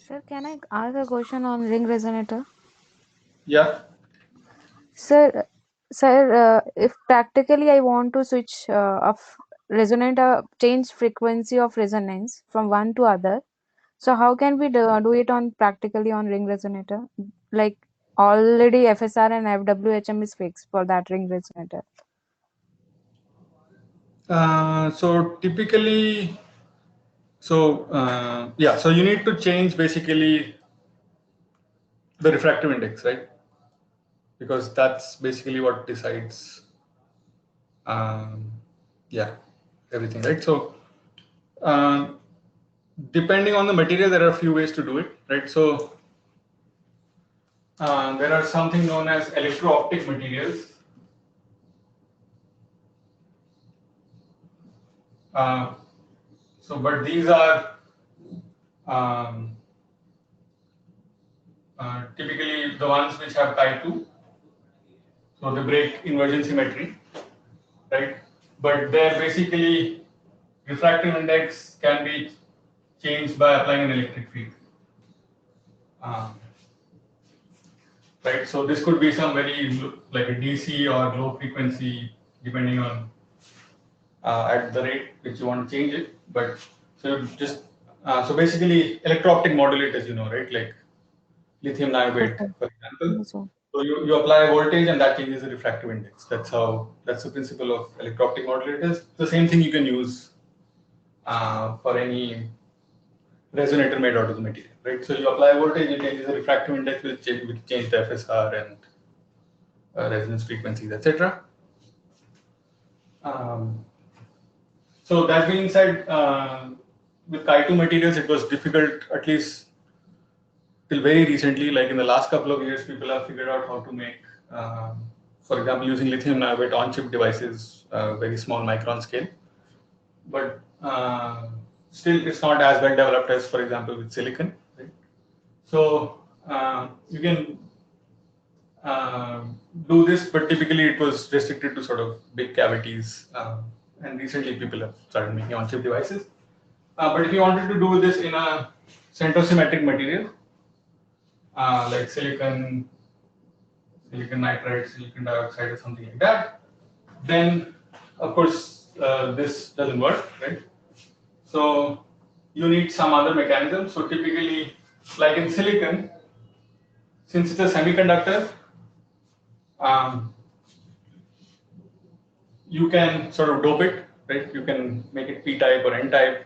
Sir, can I ask a question on ring resonator? Yeah. Sir, if practically I want to switch of resonator, change frequency of resonance from one to other, so how can we do it on practically on ring resonator? Like already FSR and FWHM is fixed for that ring resonator. So typically, so you need to change basically the refractive index, right? Because that's basically what decides, um, yeah, everything, right? So depending on the material, there are a few ways to do it, right? So there are something known as electro-optic materials. But these are um, typically the ones which have chi2, so they break inversion symmetry, right? But they're basically refractive index can be changed by applying an electric field. Right, so this could be some very like a DC or low frequency, depending on at the rate which you want to change it. But so just so basically electro-optic modulators, you know, right? Like lithium niobate, Okay. for example. Yes, sir. So you apply a voltage and that changes the refractive index. That's the principle of electro-optic modulators. The same thing you can use for any resonator made out of the material, right? So you apply voltage, it changes the refractive index, which change the FSR and resonance frequencies, etc. So that being said, with chi2 materials, it was difficult, at least till very recently, like in the last couple of years, people have figured out how to make, for example, using lithium niobate on-chip devices, very small micron scale. But still, it's not as well developed as, for example, with silicon. Right? So you can do this, but typically it was restricted to sort of big cavities. And recently, people have started making on-chip devices. But if you wanted to do this in a centrosymmetric material, like silicon nitride, silicon dioxide, or something like that, then of course this doesn't work, right? So you need some other mechanism. So typically, like in silicon, since it's a semiconductor, um, you can sort of dope it, right? You can make it p-type or n-type,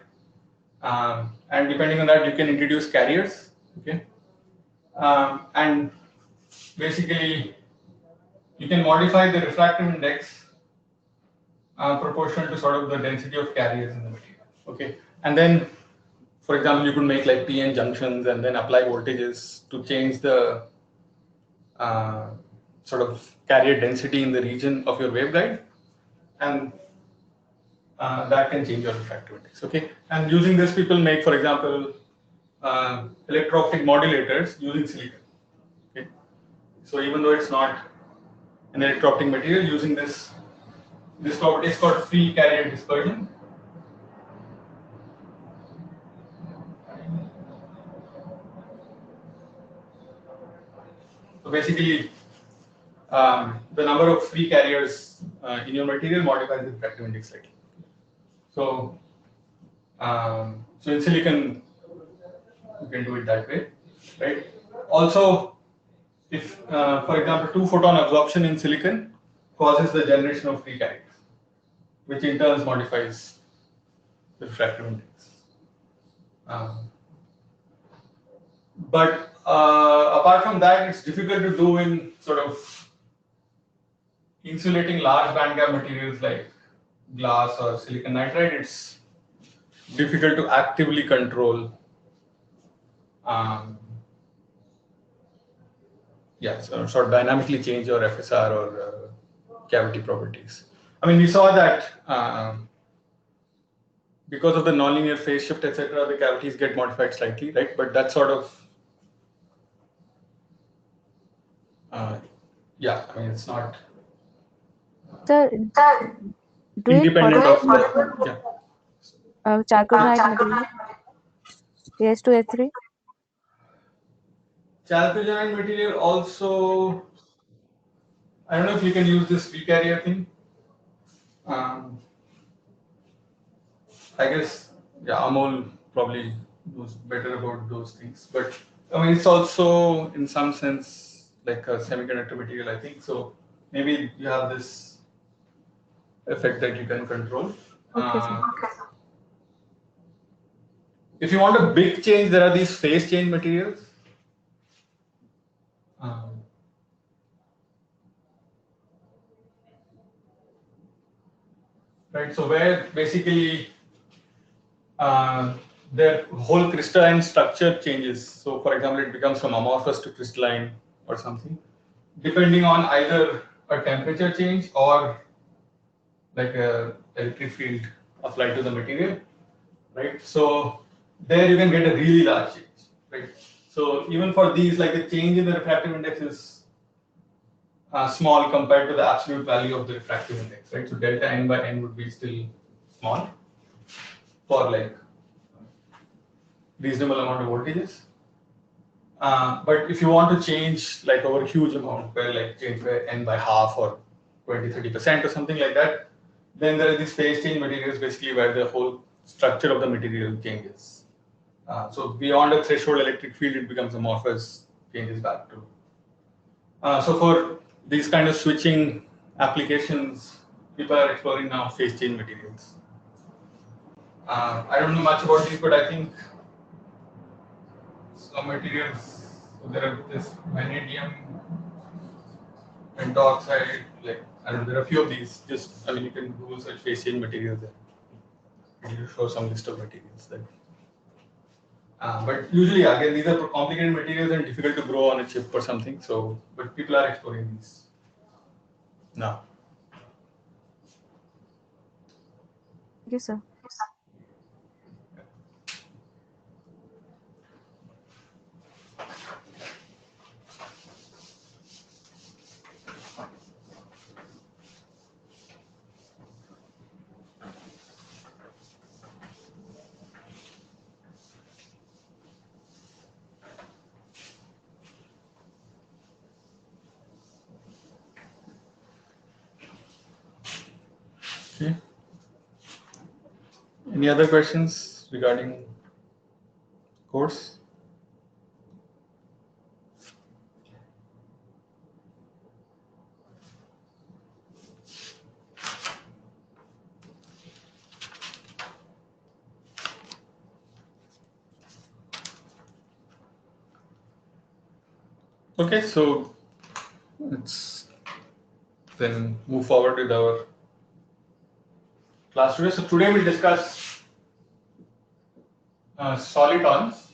and depending on that, you can introduce carriers, okay? And basically, you can modify the refractive index proportional to sort of the density of carriers in the material, okay? And then, for example, you could make like PN junctions and then apply voltages to change the sort of carrier density in the region of your waveguide, and that can change your refractive index, okay? And using this, people make, for example, electro-optic modulators using silicon, okay? So even though it's not an electro-optic material, using this property is called free carrier dispersion. So basically, the number of free carriers in your material modifies the refractive index slightly. So, so in silicon, you can do it that way, right? Also, if, for example, 2-photon absorption in silicon causes the generation of free carriers, which in turn modifies the refractive index. But apart from that, it's difficult to do in sort of insulating large bandgap materials like glass or silicon nitride. It's difficult to actively control, so sort of dynamically change your FSR or cavity properties. I mean, we saw that because of the nonlinear phase shift, etc., the cavities get modified slightly, right? But that's sort of, I mean, it's not Sir, do it independent of possible the, charcoal white material? S2 S3? chalcogenide material also, I don't know if you can use this free carrier thing. Um, I guess, yeah, Amol probably knows better about those things. But I mean, it's also in some sense like a semiconductor material, I think. So maybe you have this effect that you can control. Okay, sir. If you want a big change, there are these phase change materials. Um, right, so where basically their whole crystalline structure changes. So, for example, it becomes from amorphous to crystalline or something, depending on either a temperature change or like a electric field applied to the material, right? So there you can get a really large change, right? So even for these, like the change in the refractive index is small compared to the absolute value of the refractive index, right? So delta n by n would be still small for like reasonable amount of voltages. But if you want to change like over a huge amount, where like change by n by half or 20-30% or something like that, then there are these phase change materials basically where the whole structure of the material changes. So beyond a threshold electric field, it becomes amorphous, changes back to. So for these kind of switching applications, people are exploring now phase change materials. I don't know much about these, but I think some materials, so there are this vanadium pentoxide, like I don't know, there are a few of these. Just I mean, you can Google search phase change materials there. And you show some list of materials there. But usually, again, these are complicated materials and difficult to grow on a chip or something. So, but people are exploring these now. Thank you, sir. Okay. Any other questions regarding course? Okay, so let's then move forward with our class today. So today we'll discuss solitons.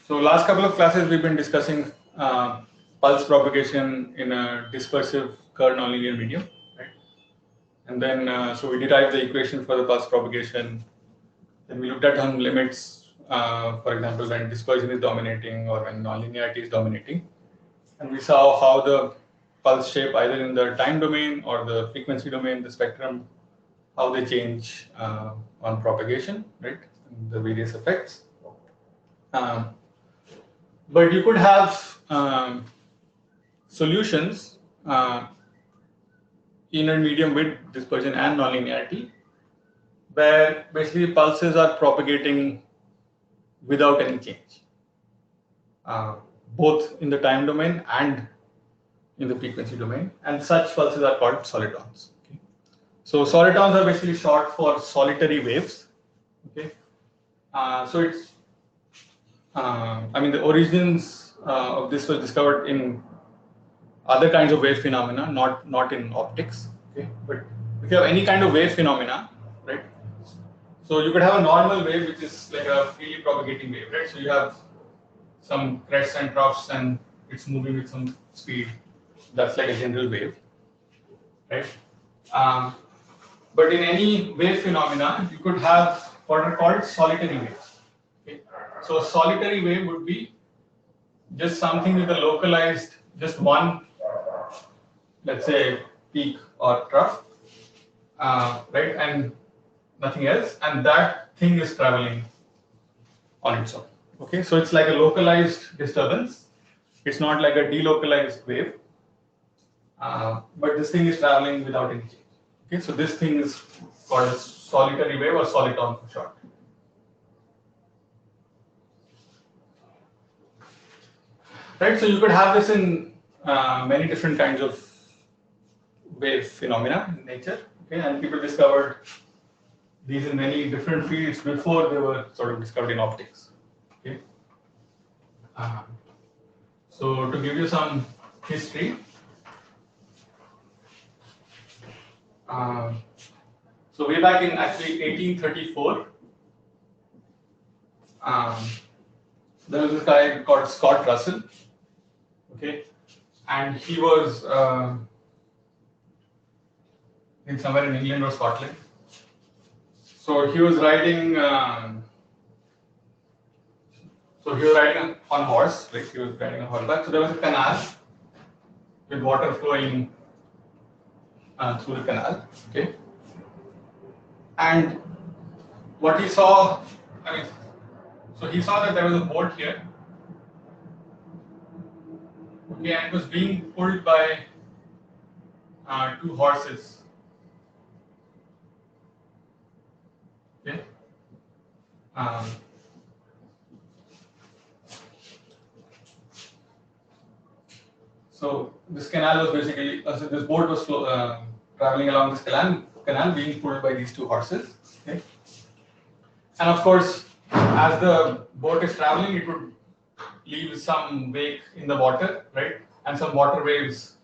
So last couple of classes we've been discussing pulse propagation in a dispersive Kerr nonlinear medium, right? And then so we derived the equation for the pulse propagation. Then we looked at some limits, for example, when dispersion is dominating or when nonlinearity is dominating. And we saw how the pulse shape, either in the time domain or the frequency domain, the spectrum, how they change on propagation, right? And the various effects. Um, but you could have solutions in a medium with dispersion and nonlinearity, where basically pulses are propagating without any change, both in the time domain and in the frequency domain, and such pulses are called solitons. Okay? So solitons are basically short for solitary waves. Okay, so it's I mean the origins of this was discovered in other kinds of wave phenomena, not in optics. Okay, but if you have any kind of wave phenomena, right? So you could have a normal wave which is like a freely propagating wave, right? So you have some crests and troughs and it's moving with some speed. That's like a general wave, right? Um, but in any wave phenomena, you could have what are called solitary waves. Okay? So a solitary wave would be just something with a localized, just one, let's say, peak or trough, right? And nothing else. And that thing is traveling on its own. Okay, so it's like a localized disturbance. It's not like a delocalized wave, but this thing is traveling without any change. Okay, so this thing is called a solitary wave or soliton for short. Right, so you could have this in many different kinds of wave phenomena in nature. Okay, and people discovered these in many different fields before they were sort of discovered in optics. Okay. Um, so to give you some history, um, so way back in actually 1834, um, there was this guy called Scott Russell. Okay, and he was in somewhere in England or Scotland. So he was riding. So he was riding on horse, like he was riding on horseback. So there was a canal with water flowing through the canal. Okay, and what he saw, I mean, so he saw that there was a boat here. Okay, and it was being pulled by two horses. Okay. Um, so this canal was basically, so this boat was traveling along this canal being pulled by these two horses. Okay. And of course, as the boat is traveling, it would leave some wake in the water, right? And some water waves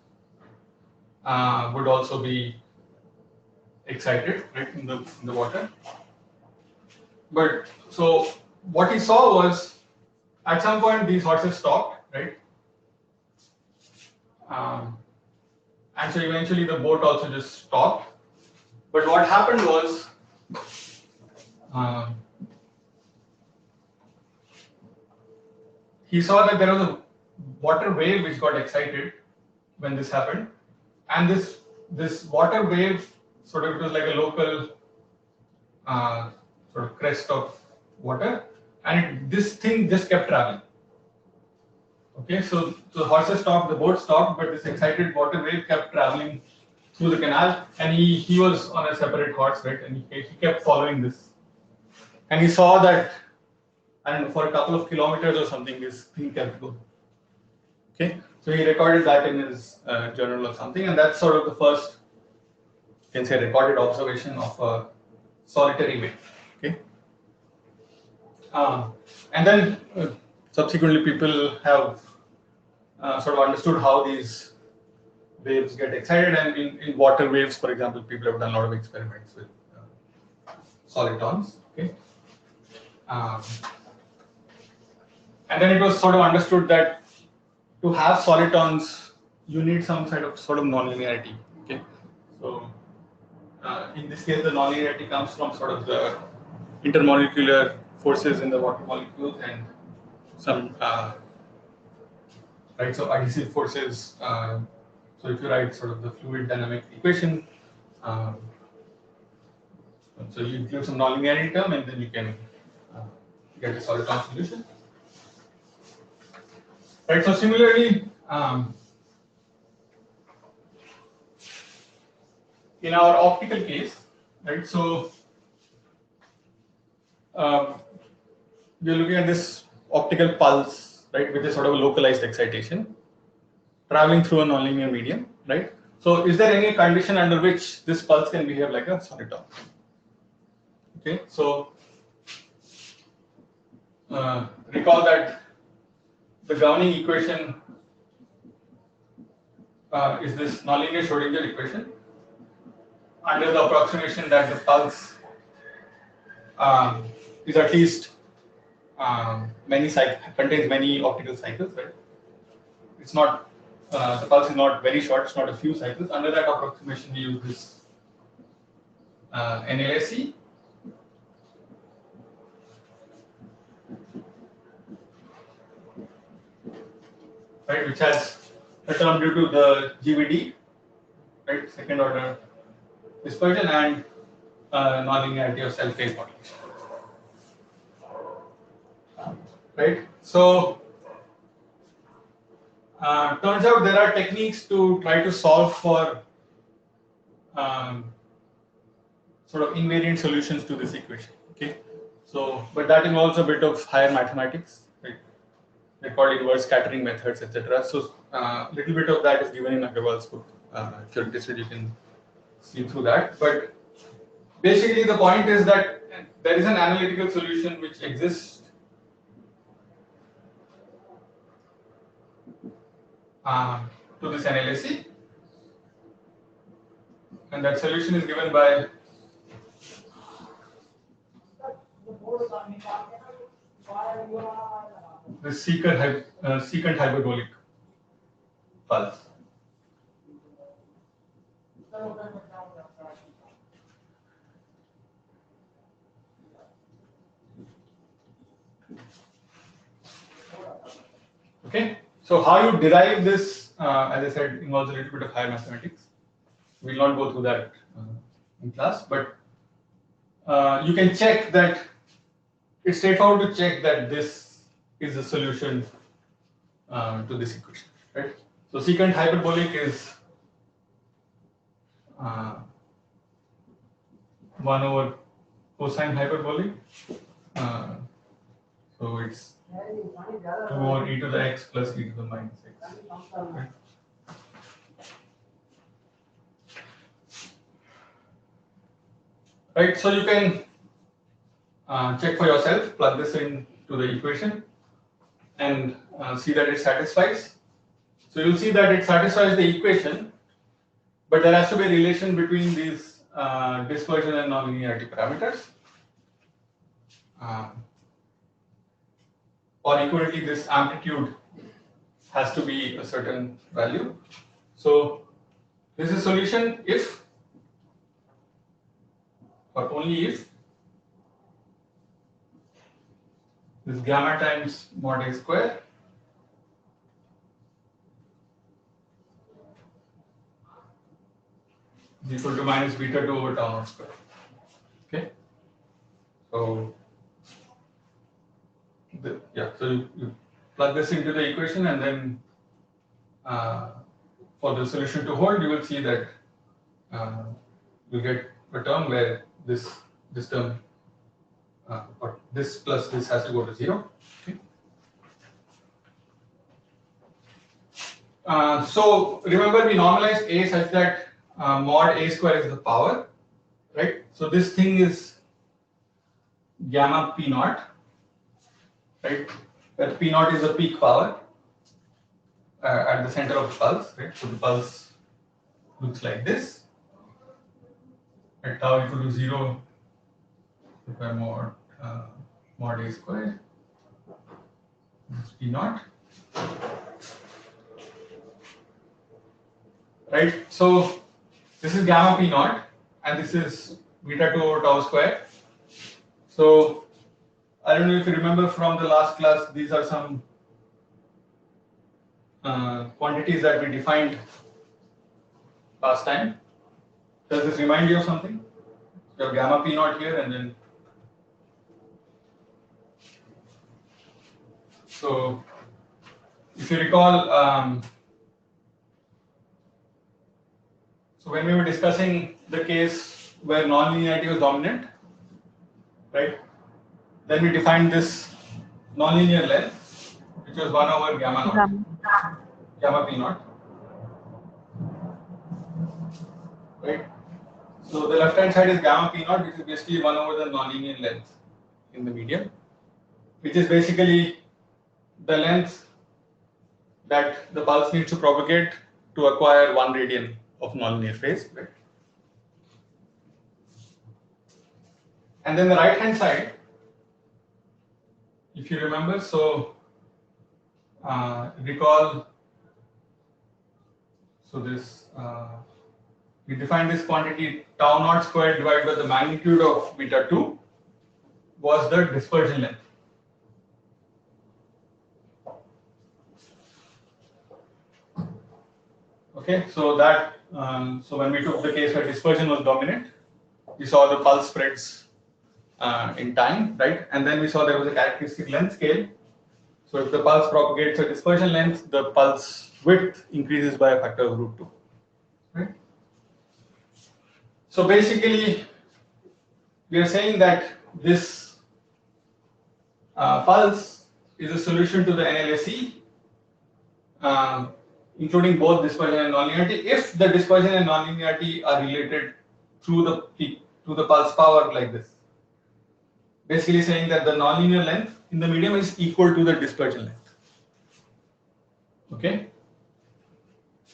would also be excited, right, in the water. But so what he saw was, at some point these horses stopped, right? And so eventually the boat also just stopped. But what happened was, um, he saw that there was a water wave which got excited when this happened, and this water wave sort of, it was like a local sort of crest of water, and this thing just kept traveling. Okay, so the horses stopped, the boat stopped, but this excited water wave kept traveling through the canal, and he was on a separate horse, right? And he kept following this, and he saw that, I don't know, for a couple of kilometers or something, this thing kept going. Okay, so he recorded that in his journal or something, and that's sort of the first, you can say, recorded observation of a solitary wave. Okay, and then subsequently people have sort of understood how these waves get excited, and in water waves, for example, people have done a lot of experiments with solitons. Okay, and then it was sort of understood that to have solitons, you need some sort of nonlinearity. Okay, so in this case, the nonlinearity comes from sort of the intermolecular forces in the water molecules and some right, so adhesive forces. So if you write sort of the fluid dynamic equation, um, so you include some nonlinearity term, and then you can get a soliton solution. Right. So similarly, in our optical case, right. So we're looking at this optical pulse, right, which is sort of a localized excitation traveling through a nonlinear medium, right? So is there any condition under which this pulse can behave like a soliton? Okay, so recall that the governing equation is this nonlinear Schrodinger equation under the approximation that the pulse is at least contains many optical cycles, right? It's not the pulse is not very short; it's not a few cycles. Under that approximation, we use this NLSE, right, which has a term due to the GVD, right, second order dispersion, and nonlinearity of self-phase modulation. right? So turns out there are techniques to try to solve for um, sort of invariant solutions to this equation. Okay, so but that involves a bit of higher mathematics, right? They're called inverse scattering methods, etc. So a little bit of that is given in Agarwal's book. If you're interested, you can see through that. But basically, the point is that there is an analytical solution which exists to this NLAC, and that solution is given by the secant hyperbolic pulse. Okay, so how you derive this, as I said, involves a little bit of higher mathematics. We'll not go through that in class, but you can check that it's straightforward to check that this is a solution to this equation, right? So secant hyperbolic is 1 over cosine hyperbolic. So it's 2 over e to the x plus e to the minus x. Right? Right, so you can check for yourself, plug this into the equation, and see that it satisfies. So you'll see that it satisfies the equation, but there has to be a relation between these dispersion and nonlinearity parameters. Or equivalently, this amplitude has to be a certain value. So this is solution if, or only if, this gamma times mod a square is equal to minus beta 2 over tau naught square. Okay, so so you plug this into the equation, and then for the solution to hold, you will see that you get a term where this term or this plus this has to go to 0. Okay. So remember, we normalized a such that mod a square is the power, right? So this thing is gamma p naught, right? Where p naught is the peak power at the center of the pulse, right? So the pulse looks like this. At tau equal to 0, by mod a square, p naught. Right, so this is gamma p naught, and this is beta 2 over tau square. So I don't know if you remember from the last class, these are some quantities that we defined last time. Does this remind you of something? You have gamma p naught here, and then so if you recall, so when we were discussing the case where nonlinearity was dominant, right? Then we defined this nonlinear length, which was 1 over gamma naught, gamma p naught, right? So the left hand side is gamma p naught, which is basically 1 over the nonlinear length in the medium, which is basically the length that the pulse needs to propagate to acquire 1 radian of nonlinear phase, right? And then the right hand side, if you remember, so recall, so this we defined this quantity tau naught squared divided by the magnitude of beta 2 was the dispersion length. Okay, so that so when we took the case where dispersion was dominant, we saw the pulse spreads in time, right? And then we saw there was a characteristic length scale So if the pulse propagates a dispersion length, the pulse width increases by a factor of √2. Right? So basically, we are saying that this pulse is a solution to the NLSE, including both dispersion and nonlinearity, if the dispersion and nonlinearity are related through the peak, to the pulse power like this. Basically saying that the nonlinear length in the medium is equal to the dispersion length. Okay.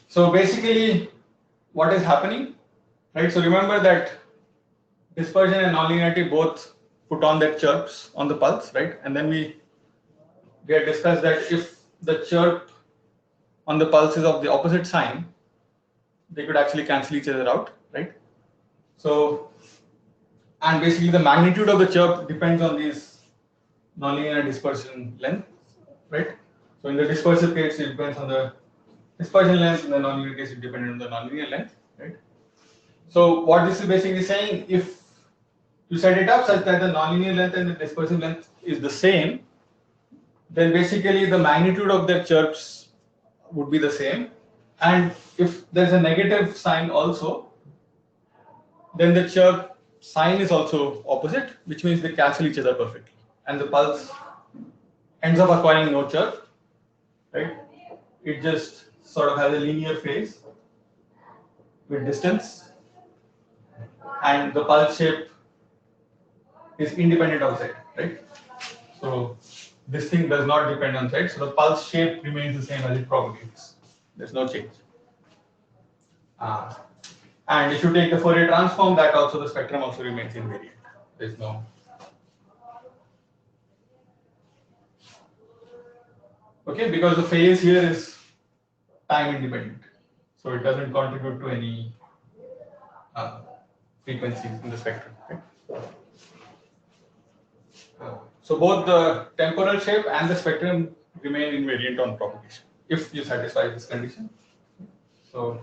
So basically, what is happening, right? So remember that dispersion and nonlinearity both put on that chirps on the pulse, right? And then we had discussed that if the chirp on the pulse is of the opposite sign, they could actually cancel each other out, right? So, and basically the magnitude of the chirp depends on these nonlinear dispersion length, right? So in the dispersive case, it depends on the dispersion length. In the nonlinear case, it depends on the nonlinear length, right? So what this is basically saying, if you set it up such that the nonlinear length and the dispersive length is the same, then basically the magnitude of the chirps would be the same. And if there's a negative sign also, then the chirp sign is also opposite, which means they cancel each other perfectly. And the pulse ends up acquiring no chirp, right? It just sort of has a linear phase with distance, and the pulse shape is independent of z, right? So this thing does not depend on z, so the pulse shape remains the same as it propagates. There's no change. And if you take the Fourier transform, that also the spectrum also remains invariant. There's no. Okay, because the phase here is time independent, so it doesn't contribute to any frequencies in the spectrum. Right? So both the temporal shape and the spectrum remain invariant on propagation if you satisfy this condition. So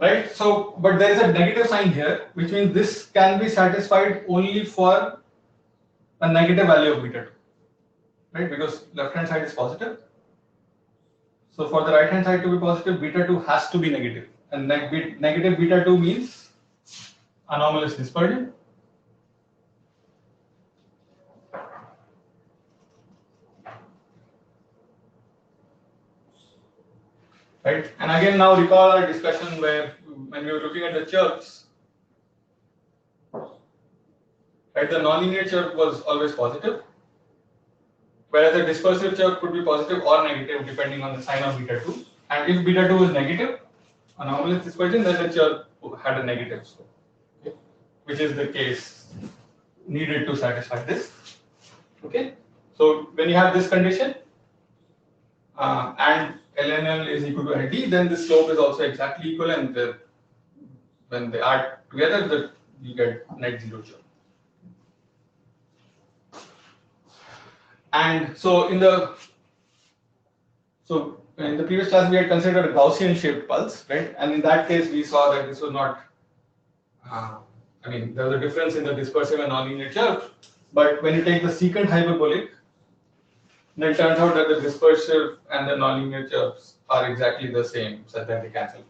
right, so but there is a negative sign here, which means this can be satisfied only for a negative value of beta 2, right? Because left hand side is positive. So for the right hand side to be positive, beta 2 has to be negative, and negative beta 2 means anomalous dispersion. Right, and again now recall our discussion where when we were looking at the chirps, right, the nonlinear chirp was always positive, whereas the dispersive chirp could be positive or negative depending on the sign of beta 2. And if beta 2 is negative, anomalous dispersion, then the chirp had a negative slope, okay, which is the case needed to satisfy this. Okay, so when you have this condition and LNL is equal to LD, then the slope is also exactly equal, and when they add together, you get net zero chirp. And so in the previous class we had considered a Gaussian shaped pulse, right? And in that case we saw that this was not. I mean, there was a difference in the dispersive and nonlinear chirp, but when you take the secant hyperbolic, then it turns out that the dispersive and the nonlinear chirps are exactly the same, such that they cancel.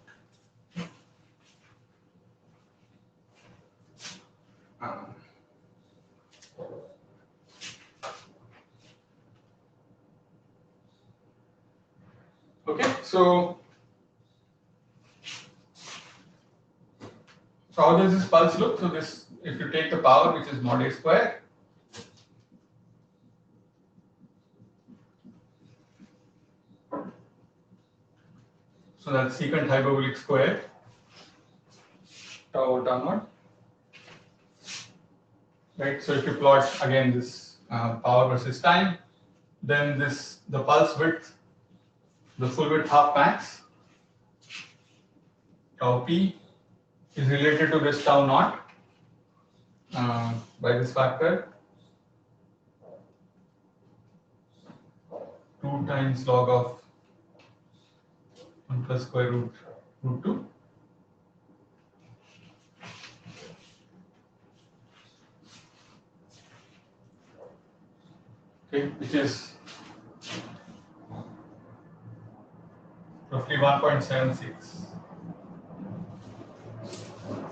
Okay, so how does this pulse look? So this, if you take the power, which is mod A square, so that's secant hyperbolic square, tau mod. Right, so if you plot again this power versus time, then the pulse width, the full width half max, tau p, is related to this tau naught by this factor 2 times log of 1 plus square root 2. okay, which is roughly 1.76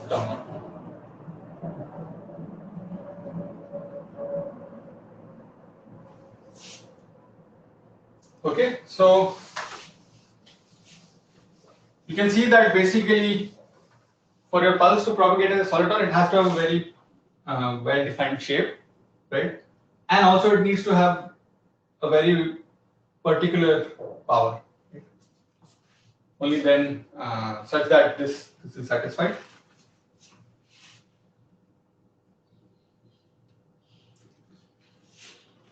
down. Okay, so you can see that basically for your pulse to propagate as a soliton, it has to have a very well-defined shape, right? And also it needs to have a very particular power. Right? Only then such that this is satisfied.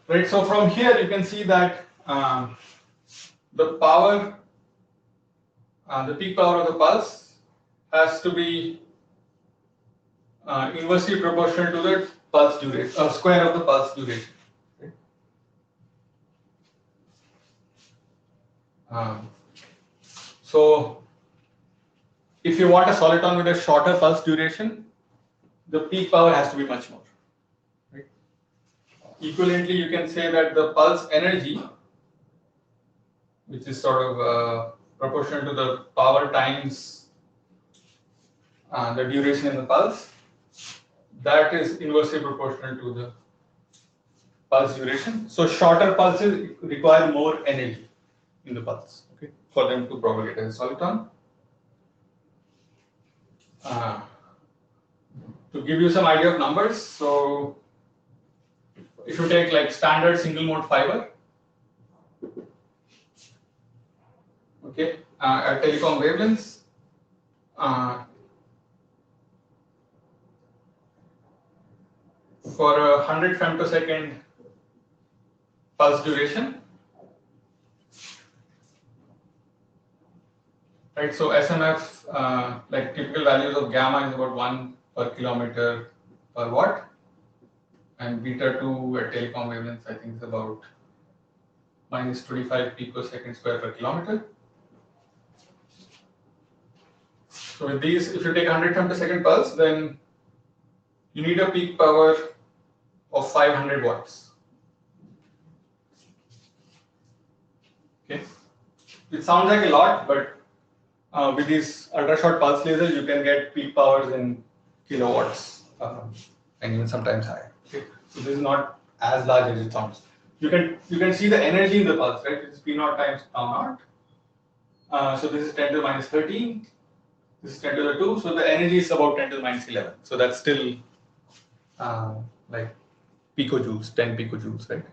Right, so from here you can see that the power, the peak power of the pulse has to be inversely proportional to the pulse duration, square of the pulse duration. Okay? So if you want a soliton with a shorter pulse duration, the peak power has to be much more. Right? Equivalently, you can say that the pulse energy, which is sort of proportional to the power times the duration in the pulse, that is inversely proportional to the pulse duration. So shorter pulses require more energy in the pulse, okay, for them to propagate as a soliton. To give you some idea of numbers, so if you take like standard single mode fiber, okay, at telecom wavelengths, for a 100 femtosecond pulse duration, right? So SMF, like typical values of gamma is about 1 per kilometer per watt, and beta 2 at telecom wavelengths I think is about minus 25 picosecond square per kilometer. So with these, if you take 100 femtosecond pulse, then you need a peak power of 500 watts. Okay, it sounds like a lot, but with these ultra short pulse lasers, you can get peak powers in kilowatts and even sometimes higher. Okay, so this is not as large as it sounds. You can see the energy in the pulse, right? It's P naught times tau naught. So this is 10 to the minus 13. This is 10 to the 2. So the energy is about 10 to the minus 11. So that's still like picojoules, 10 picojoules, right?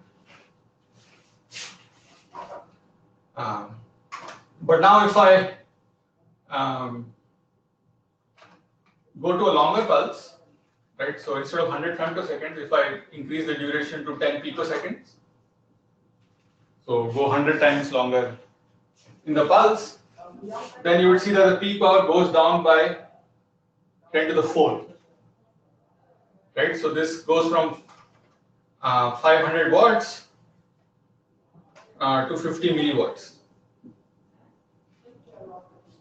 But now if I go to a longer pulse, right? So instead of 100 femtoseconds, if I increase the duration to 10 picoseconds, so go 100 times longer in the pulse, then you would see that the peak power goes down by 10 to the 4, right? So this goes from 500 watts to 50 milliwatts.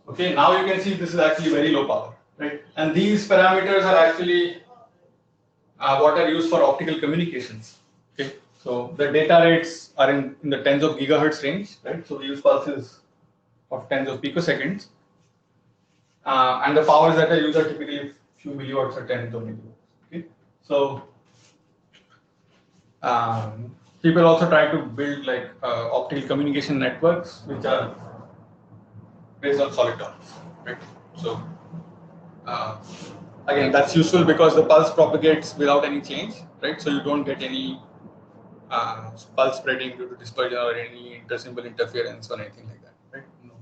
Okay, now you can see this is actually very low power, right? And these parameters are actually what are used for optical communications. Okay, so the data rates are in the tens of gigahertz range, right? So we use pulses of tens of picoseconds, and the powers that are used are typically few milliwatts or tens of milliwatts. Okay, so people also try to build like optical communication networks which are based on solitons, right? So again, that's useful because the pulse propagates without any change, right? So you don't get any pulse spreading due to dispersion or any intersymbol interference or anything like that, right? No.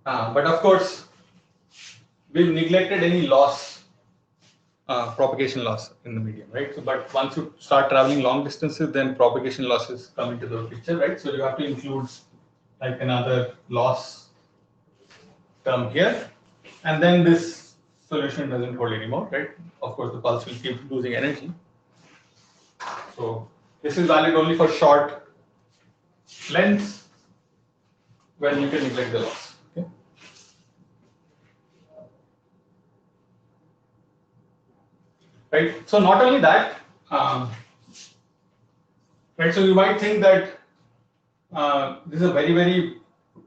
But of course, we've neglected any loss, propagation loss in the medium, right? So, but once you start traveling long distances, then propagation losses come into the picture, right? So you have to include like another loss term here, and then this solution doesn't hold anymore, right? Of course, the pulse will keep losing energy. So this is valid only for short lengths when you can neglect the loss. Okay. right? So not only that, right? So you might think that this is a very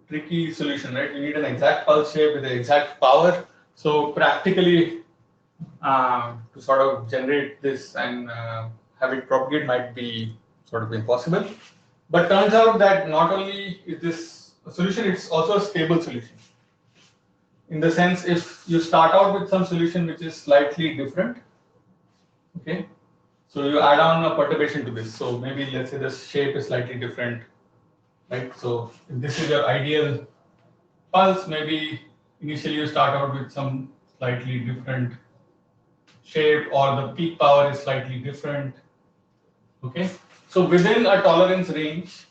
tricky solution, right? You need an exact pulse shape with the exact power. So practically, to sort of generate this and have it propagate might be sort of impossible. But turns out that not only is this a solution, it's also a stable solution. In the sense, if you start out with some solution which is slightly different, okay, so you add on a perturbation to this. So maybe let's say the shape is slightly different, right? So if this is your ideal pulse, maybe initially you start out with some slightly different shape, or the peak power is slightly different. Okay, so within a tolerance range,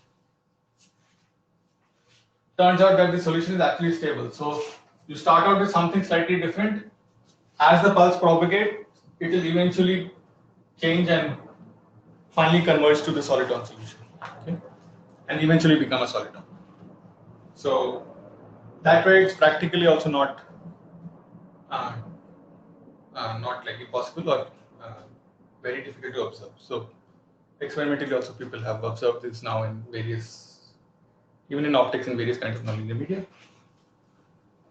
turns out that the solution is actually stable. So you start out with something slightly different. As the pulse propagates, it will eventually change and finally converge to the soliton solution. Okay, and eventually become a soliton. So that way, it's practically also uh, not like impossible or very difficult to observe. So experimentally also people have observed this now in various, even in optics in various kinds of nonlinear media.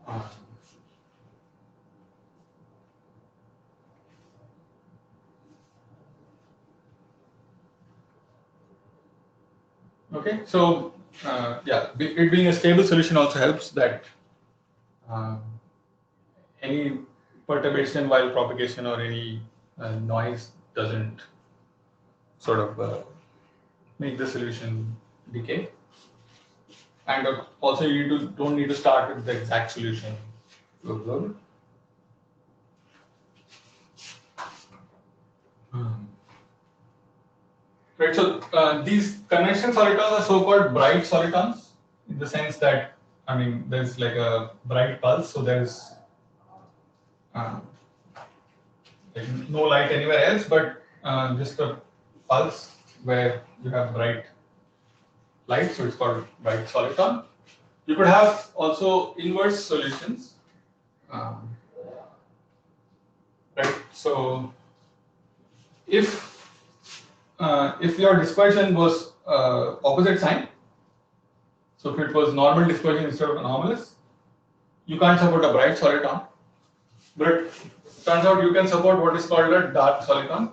Uh, okay, so yeah, it being a stable solution also helps that uh, any perturbation while propagation or any noise doesn't sort of make the solution decay. And also you don't need to start with the exact solution to observe it. Right, so these conventional solitons are so-called bright solitons in the sense that, I mean, there's like a bright pulse, so there's uh, like no light anywhere else, but just a pulse where you have bright light, so it's called bright soliton. You could have also inverse solutions, um, right? So if your dispersion was opposite sign, so if it was normal dispersion instead of anomalous, you can't support a bright soliton. But it turns out you can support what is called a dark soliton.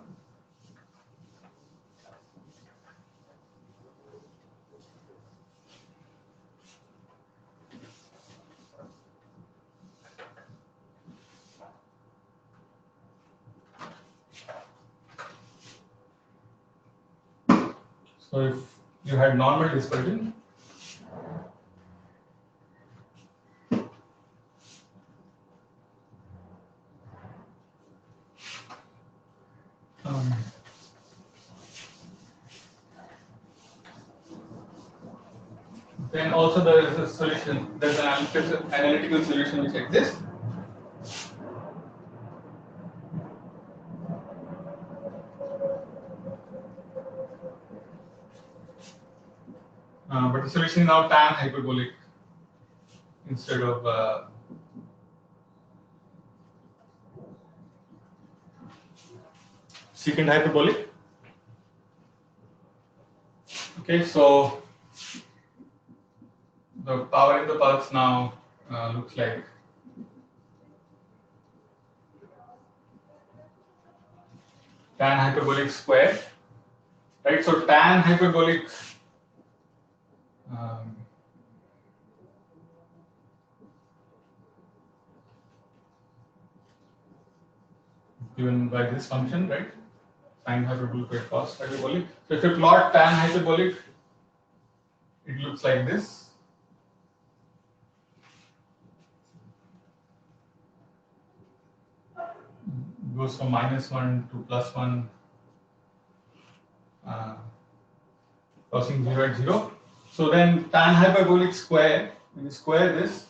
So if you had normal dispersion, um, then also there is a solution, there's an analytical solution which exists. But the solution is now tan hyperbolic instead of secant hyperbolic. Okay, so the power in the pulse now looks like tan hyperbolic square, right? So tan hyperbolic um, given by this function, right? Sine hyperbolic by cos hyperbolic. So if you plot tan hyperbolic, it looks like this. Goes from -1 to +1, crossing 0 at 0. So then tan hyperbolic square, when you square this,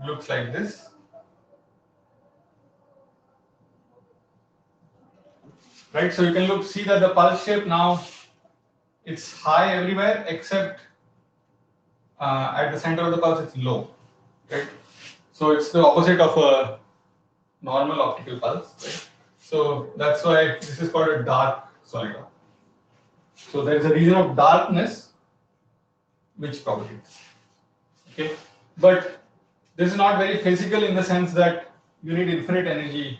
looks like this. Right, so you can see that the pulse shape now, it's high everywhere except at the center of the pulse it's low, right? So it's the opposite of a normal optical pulse, right? So that's why this is called a dark soliton. So there is a region of darkness which propagates. Okay, but this is not very physical in the sense that you need infinite energy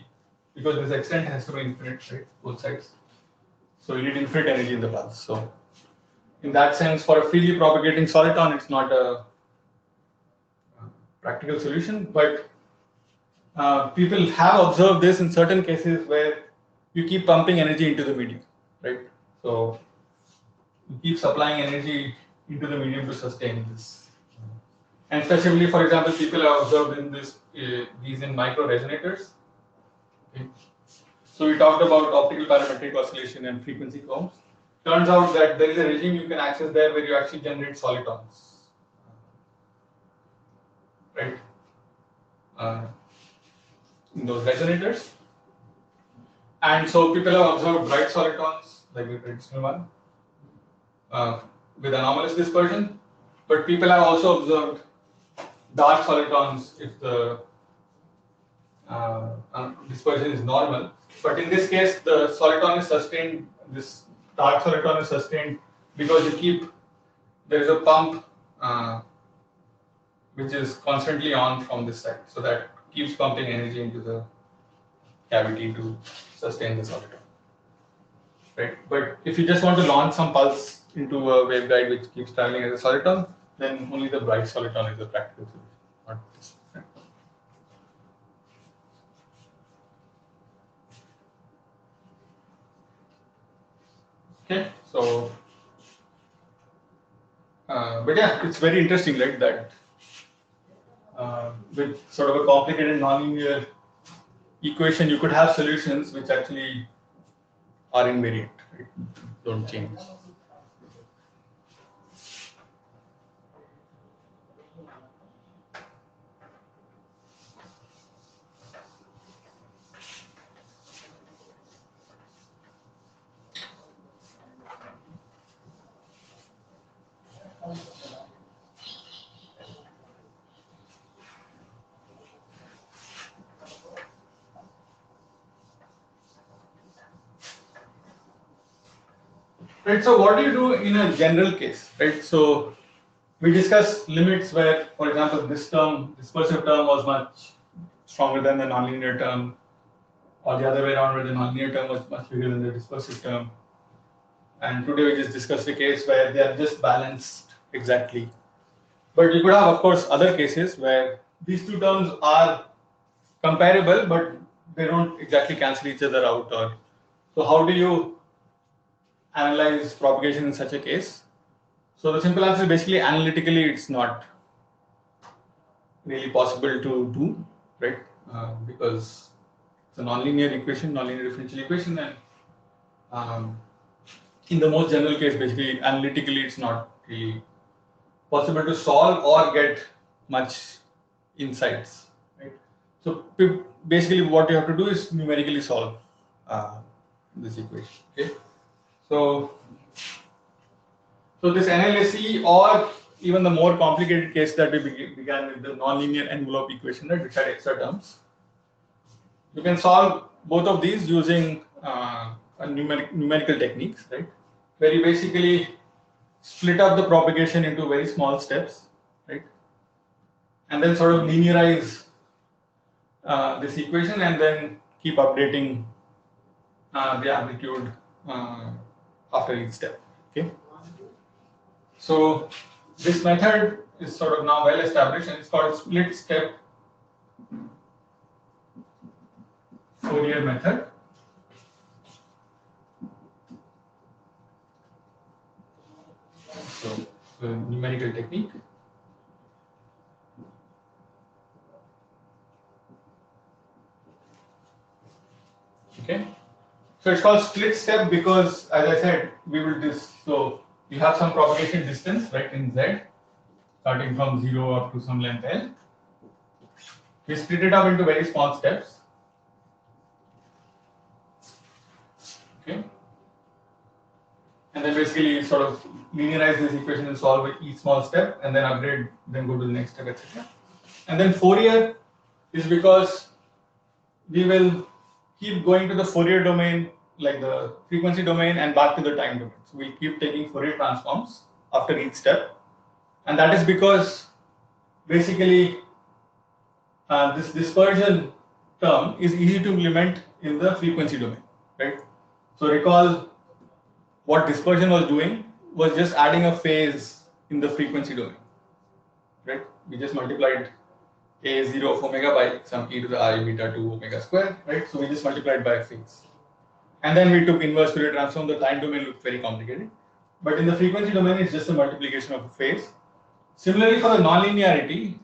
because this extent has to be infinite, right? Both sides. So you need infinite energy in the pulse. So in that sense, for a freely propagating soliton, it's not a practical solution, but people have observed this in certain cases where you keep pumping energy into the medium, right? So you keep supplying energy into the medium to sustain this. And especially, for example, people have observed in this these in micro resonators. Okay. So we talked about optical parametric oscillation and frequency combs. Turns out that there is a regime you can access there where you actually generate solitons, right? Uh, in those resonators. And so people have observed bright solitons, like the traditional one, with anomalous dispersion. But people have also observed dark solitons if the dispersion is normal. But in this case, the soliton is sustained, this dark soliton is sustained because you keep, there is a pump which is constantly on from this side. So that keeps pumping energy into the cavity to sustain the soliton. Right? But if you just want to launch some pulse into a waveguide which keeps traveling as a soliton, then only the bright soliton is a practical solution, not this. Right? Okay, so but yeah, it's very interesting, right? That with sort of a complicated nonlinear equation, you could have solutions which actually are invariant, right? Don't change. Right. So what do you do in a general case, right? So we discuss limits where, for example, this term, dispersive term was much stronger than the nonlinear term, or the other way around where the nonlinear term was much bigger than the dispersive term. And today we just discussed a case where they are just balanced exactly. But you could have, of course, other cases where these two terms are comparable, but they don't exactly cancel each other out. Or so, how do you analyze propagation in such a case? So the simple answer is basically analytically, it's not really possible to do, right? Because it's a nonlinear equation, nonlinear differential equation, and in the most general case, basically analytically, it's not really possible to solve or get much insights, right? So basically, what you have to do is numerically solve this equation. Okay, so this NLSE or even the more complicated case that we began with the nonlinear envelope equation, right, which had extra terms. You can solve both of these using numerical techniques, right? Where you basically split up the propagation into very small steps, right? And then sort of linearize this equation and then keep updating the amplitude after each step. Okay. So this method is sort of now well established and it's called split step Fourier method. So numerical technique. Okay. So it's called split step because, as I said, we will so you have some propagation distance, right, in Z, starting from 0 up to some length L. We split it up into very small steps. Okay. And then basically sort of linearize this equation and solve each small step and then upgrade, then go to the next step, etc. And then Fourier is because we will keep going to the Fourier domain, like the frequency domain, and back to the time domain. So we'll keep taking Fourier transforms after each step, and that is because basically this dispersion term is easy to implement in the frequency domain, right? So recall what dispersion was doing was just adding a phase in the frequency domain, right? We just multiplied a0 of omega by some e to the I beta 2 omega square, right? So we just multiplied by a phase. And then we took inverse Fourier transform. The time domain looked very complicated. But in the frequency domain, it's just a multiplication of a phase. Similarly, for the nonlinearity,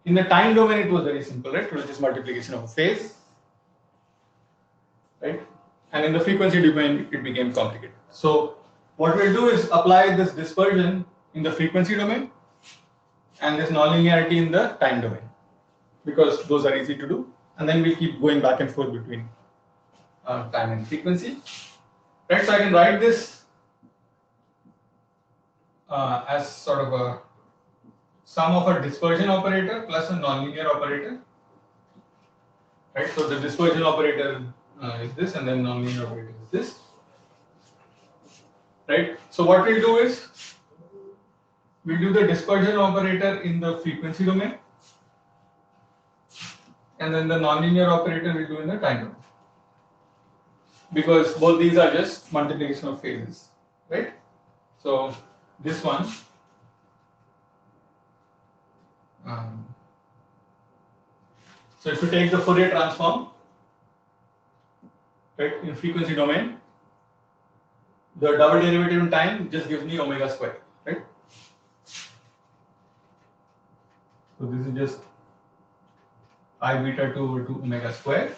in the time domain, it was very simple, right? It was just multiplication of a phase, right? And in the frequency domain, it became complicated. So what we'll do is apply this dispersion in the frequency domain and this nonlinearity in the time domain, because those are easy to do. And then we keep going back and forth between time and frequency, right? So I can write this as sort of a sum of a dispersion operator plus a nonlinear operator, right? So the dispersion operator is this, and then nonlinear operator is this, right? So what we'll do is we'll do the dispersion operator in the frequency domain, and then the nonlinear operator we'll do in the time domain, because both these are just multiplication of phases, right? So this one, so if you take the Fourier transform, right, in frequency domain, the double derivative in time just gives me omega square, right? So this is just I beta 2 over 2 omega square.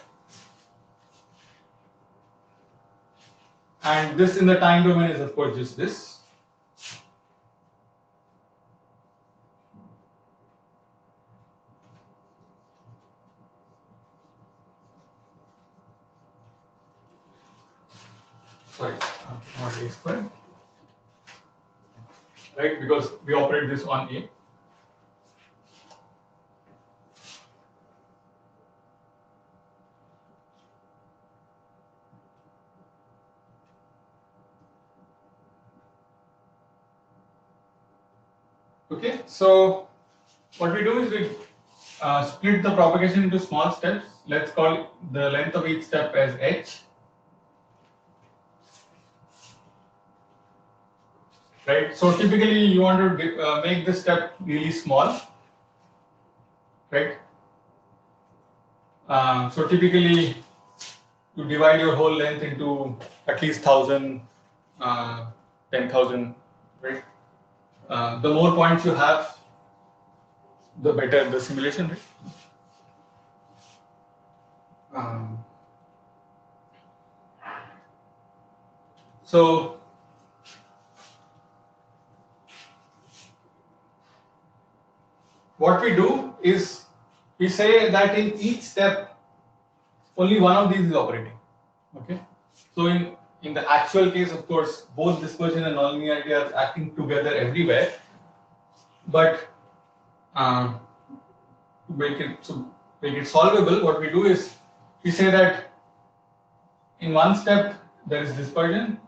And this in the time domain is of course just this. Sorry, not a square, right? Because we operate this on A. Okay, so what we do is we split the propagation into small steps. Let's call the length of each step as h. Right. So typically you want to make this step really small, right? So typically you divide your whole length into at least 1,000, 10,000, right? The more points you have, the better the simulation, right? So what we do is we say that in each step only one of these is operating. Okay. So in the actual case, of course, both dispersion and nonlinearity are acting together everywhere. But to make it solvable, what we do is we say that in one step there is dispersion,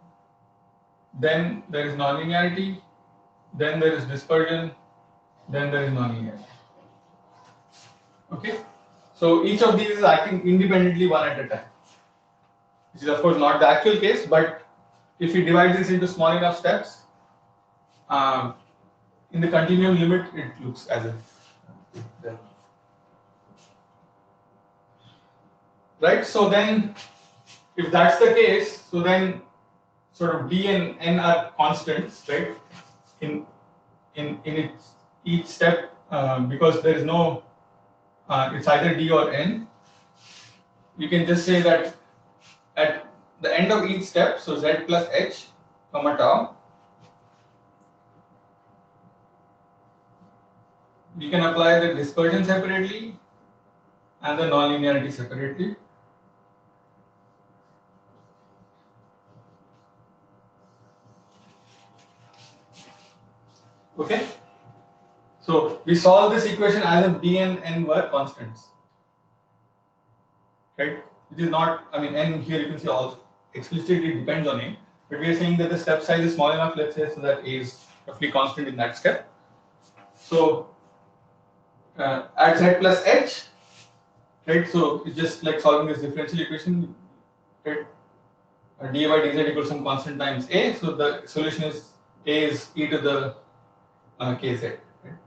then there is nonlinearity, then there is dispersion, then there is nonlinearity. Okay. So each of these is acting independently one at a time, which is of course not the actual case, but if we divide this into small enough steps, in the continuum limit, it looks as if. Right. So then, if that's the case, so then sort of d and n are constants, right? In each step, because there is no, it's either d or n. You can just say that at the end of each step, so z plus h, comma tau, we can apply the dispersion separately and the nonlinearity separately. Okay. So we solve this equation as if d and n were constants. Right. which is not, I mean, n here you can see also explicitly depends on a, but we are saying that the step size is small enough, let's say, so that a is roughly constant in that step. So at z plus h, right? So it's just like solving this differential equation, right? Dy by dz equals some constant times a. So the solution is a is e to the kz. Right?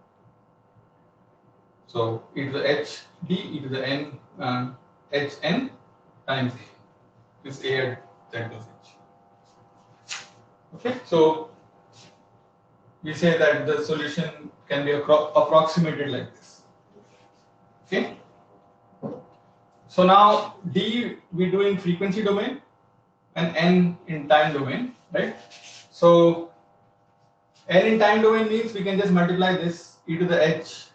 So e to the h d e to the n h n times a is a at z plus h. Okay, so we say that the solution can be approximated like this. Okay. So now d we do in frequency domain and n in time domain, right? So n in time domain means we can just multiply this e to the h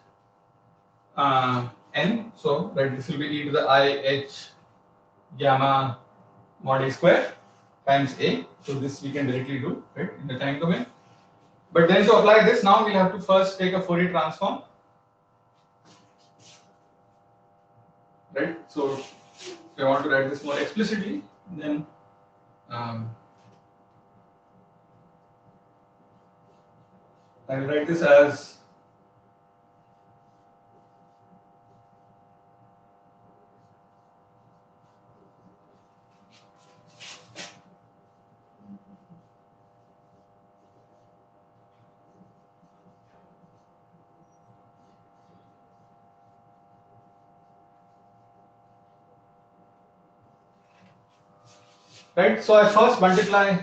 n. So right, this will be e to the I h gamma mod a square times a. So this we can directly do, right, in the time domain. But then to apply this, now we have to first take a Fourier transform, right? So if I want to write this more explicitly, then I will write this as right. So I first multiply.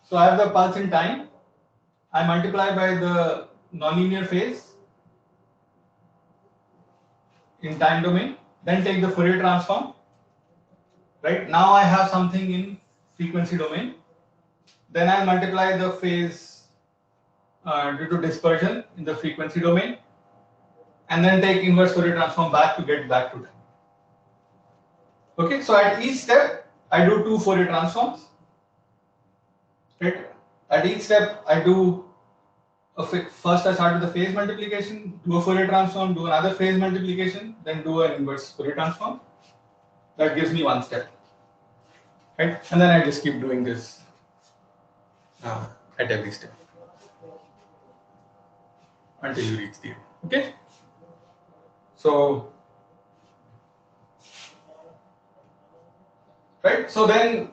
So I have the pulse in time. I multiply by the nonlinear phase in time domain. Then take the Fourier transform. Right now I have something in frequency domain. Then I multiply the phase due to dispersion in the frequency domain, and then take inverse Fourier transform back to get back to time. Okay, so at each step I do two Fourier transforms. Right? At each step I do first I start with the phase multiplication, do a Fourier transform, do another phase multiplication, then do an inverse Fourier transform. That gives me one step. Right? And then I just keep doing this at every step until you reach the end. Okay. So, right. So then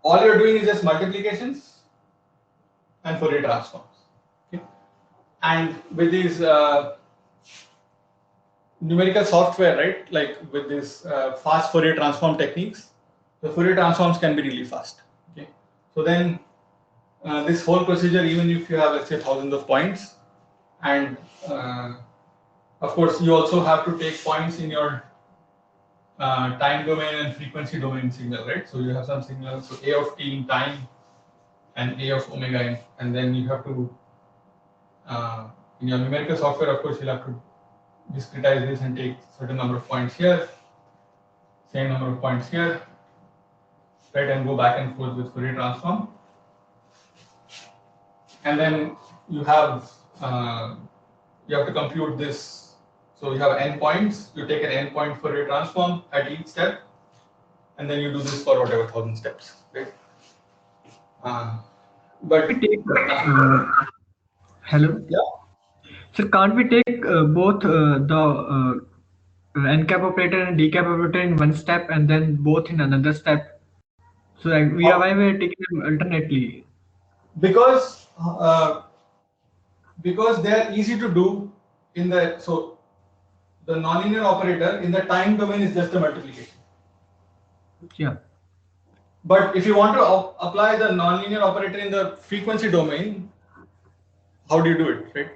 all you're doing is just multiplications and Fourier transforms. Okay. And with these numerical software, right, like with this fast Fourier transform techniques, the Fourier transforms can be really fast. Okay. So then this whole procedure, even if you have, let's say, thousands of points, and of course you also have to take points in your time domain and frequency domain signal, right? So you have some signals, so a of t in time and a of omega in, and then you have to in your numerical software, of course, you'll have to discretize this and take certain number of points here, same number of points here, right, and go back and forth with Fourier transform. And then you have to compute this. So you have n points. You take an n point Fourier transform at each step, and then you do this for whatever 1,000 steps, right? But we take hello. Yeah. So can't we take both the n cap operator and d cap operator in one step and then both in another step? So like, why we are taking them alternately? Because they are easy to do in the the nonlinear operator in the time domain is just a multiplication. Yeah. But if you want to apply the nonlinear operator in the frequency domain, how do you do it, right?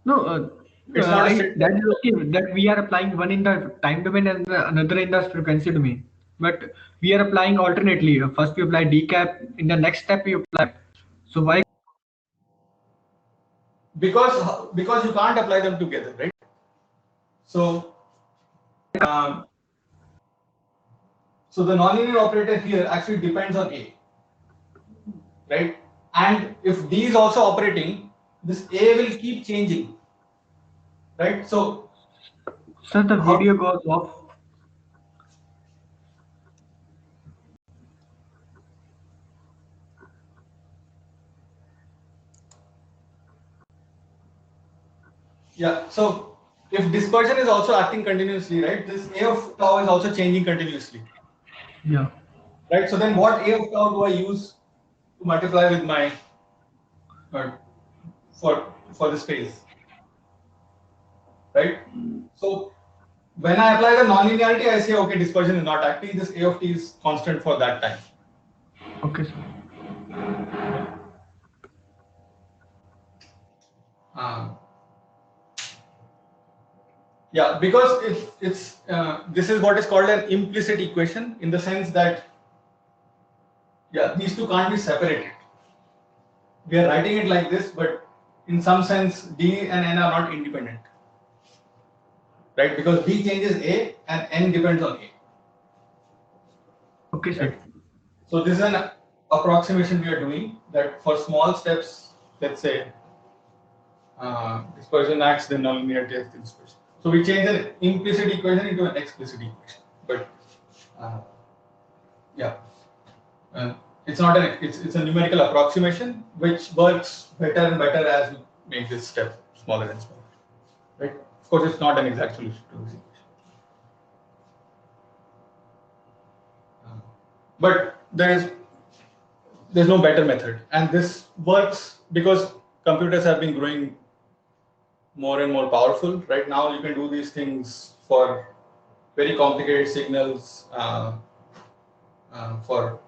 No, It's not a straight that is okay. That we are applying one in the time domain and another in the frequency domain. But we are applying alternately. First we apply d cap. In the next step we apply. So why? because you can't apply them together, right? So so the nonlinear operator here actually depends on A, right? And if D is also operating, this A will keep changing, right? So Sir, the video goes off. Yeah. So if dispersion is also acting continuously, right? This A of tau is also changing continuously, Yeah. right? So then what A of tau do I use to multiply with my uh, for the space, right? So when I apply the nonlinearity, I say okay, dispersion is not acting. This A of t is constant for that time. Okay, sir. Um, yeah, because it's this is what is called an implicit equation in the sense that yeah, these two can't be separated. We are writing it like this, but in some sense, D and N are not independent, right? Because D changes A and N depends on A, Okay, sir. right? So this is an approximation we are doing that for small steps, let's say dispersion acts, then nonlinearity acts, then dispersion. So we change an implicit equation into an explicit equation, but yeah, it's not an it's a numerical approximation which works better and better as we make this step smaller and smaller, right? Of course, it's not an exact solution to this equation. But there's no better method, and this works because computers have been growing more and more powerful. Right now, you can do these things for very complicated signals for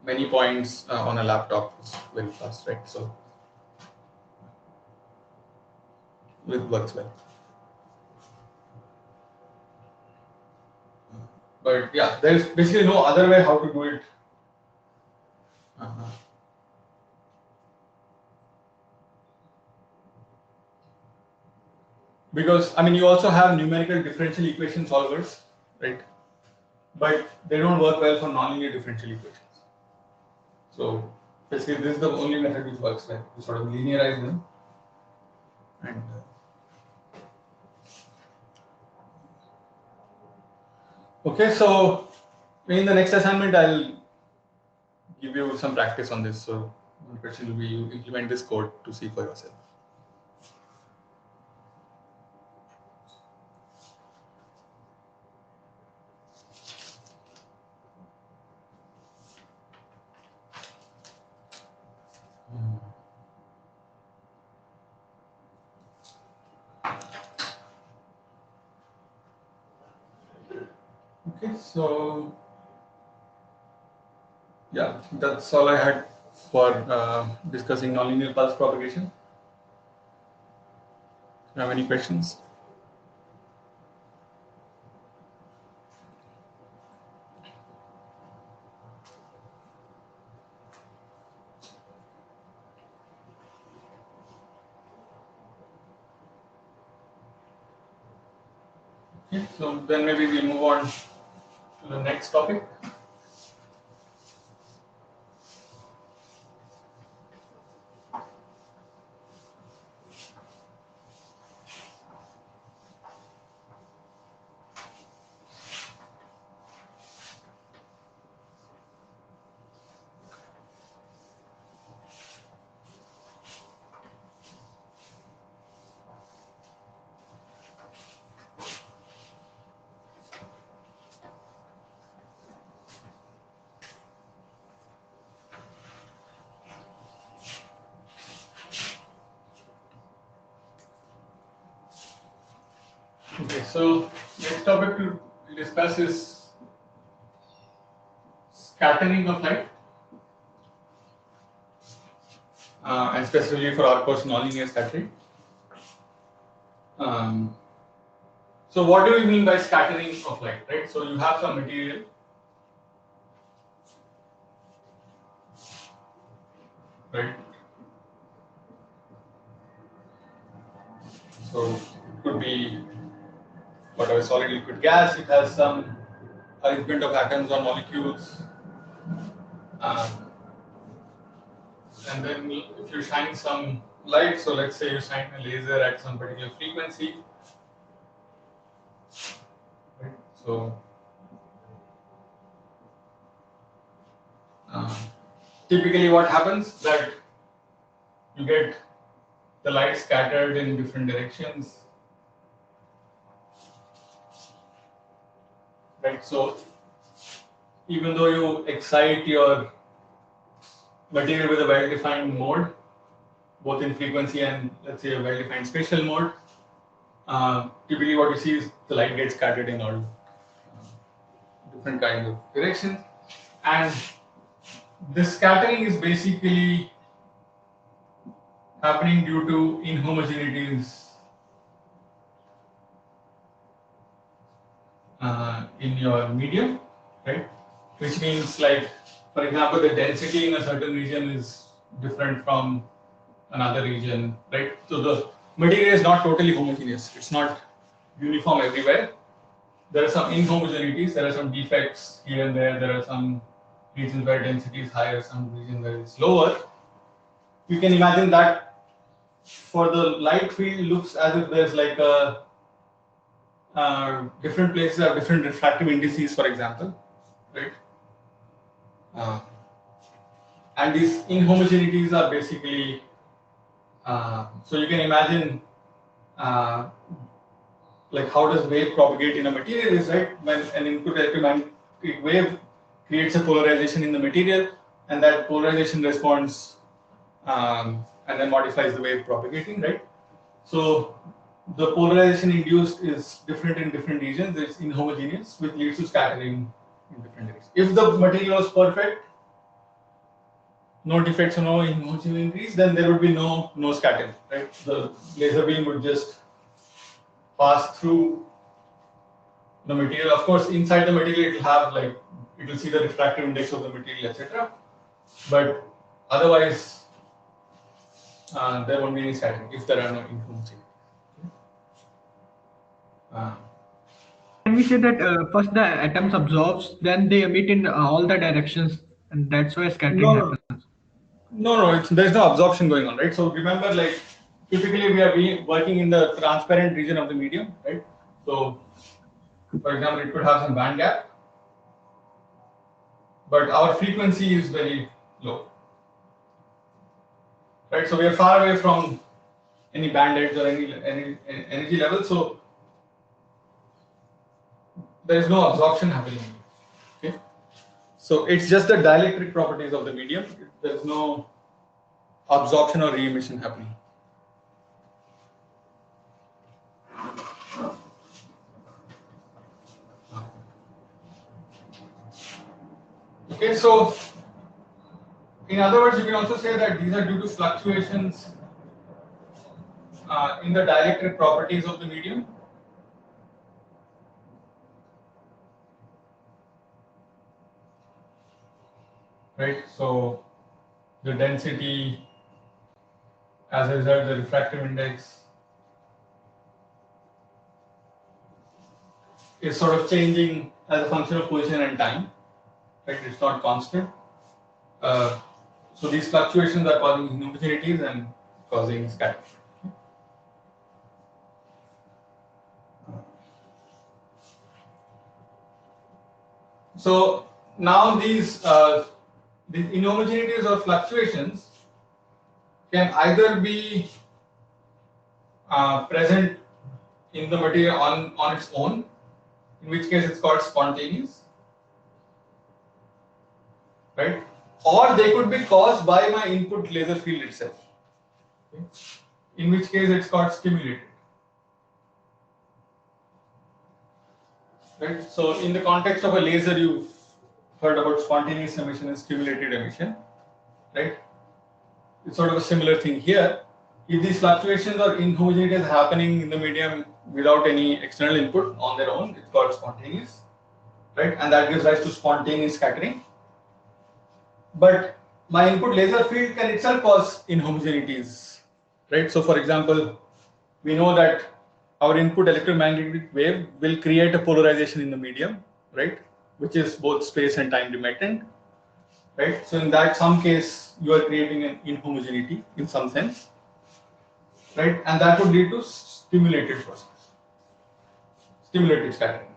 many points on a laptop. It's very fast, right? So it works well. But yeah, there's basically no other way how to do it. Because I mean, you also have numerical differential equation solvers, right? But they don't work well for nonlinear differential equations. So basically, this is the only method which works well. You sort of linearize them, and okay. So in the next assignment, I'll give you some practice on this. So one question will be you implement this code to see for yourself. Okay, so yeah, that's all I had for discussing nonlinear pulse propagation. Do you have any questions? Okay, so then maybe we'll move on to the next topic. Okay, so next topic to discuss is scattering of light, and specifically for our course nonlinear scattering. So what do we mean by scattering of light, right? So you have some material, right? So it could be whatever solid, liquid, gas. It has some arrangement of atoms or molecules, um, and then if you shine some light, so let's say you shine a laser at some particular frequency, So typically what happens that you get the light scattered in different directions, right? So even though you excite your material with a well-defined mode, both in frequency and let's say a well-defined spatial mode, typically what you see is the light gets scattered in all different kinds of directions, and this scattering is basically happening due to inhomogeneities in your medium, right? Which means, like, for example, the density in a certain region is different from another region, right? So the material is not totally homogeneous. It's not uniform everywhere. There are some inhomogeneities. There are some defects here and there. There are some regions where density is higher, some regions where it's lower. You can imagine that for the light field, looks as if there's like a different places have different refractive indices, for example, right? And these inhomogeneities are basically so you can imagine like how does wave propagate in a material is, right, when an input electromagnetic wave creates a polarization in the material, and that polarization responds and then modifies the wave propagating, right? So the polarization induced is different in different regions. It's inhomogeneous, which leads to scattering in different directions. If the material was perfect, no defects or no inhomogeneities, then there would be no scattering, right? The laser beam would just pass through the material. Of course, inside the material, it will have like it will see the refractive index of the material, etc. But otherwise, there won't be any scattering if there are no inhomogeneities. Can we say that first the atoms absorbs, then they emit in all the directions, and that's why scattering No, happens? no, there's no absorption going on, right? So remember, like typically we are working in the transparent region of the medium, right? So, for example, it could have some band gap, but our frequency is very low, right? So we are far away from any band edge or any energy level, so there is no absorption happening. Okay, so it's just the dielectric properties of the medium. There is no absorption or re-emission happening. Okay, so in other words, you can also say that these are due to fluctuations in the dielectric properties of the medium. Right, so the density, as a result, the refractive index is sort of changing as a function of position and time. Right, it's not constant. So these fluctuations are causing inhomogeneities and causing scattering. So now these inhomogeneities or fluctuations can either be present in the material on its own, in which case it's called spontaneous, right? Or they could be caused by my input laser field itself, okay? In which case it's called stimulated, right? So in the context of a laser, you've heard about spontaneous emission and stimulated emission, right? It's sort of a similar thing here. If these fluctuations or inhomogeneities are happening in the medium without any external input on their own, it's called spontaneous, right? And that gives rise to spontaneous scattering. But my input laser field can itself cause inhomogeneities, right? So for example, we know that our input electromagnetic wave will create a polarization in the medium, right? Which is both space and time dependent, right? So in that some case, you are creating an inhomogeneity in some sense, right? And that would lead to stimulated process, stimulated scattering.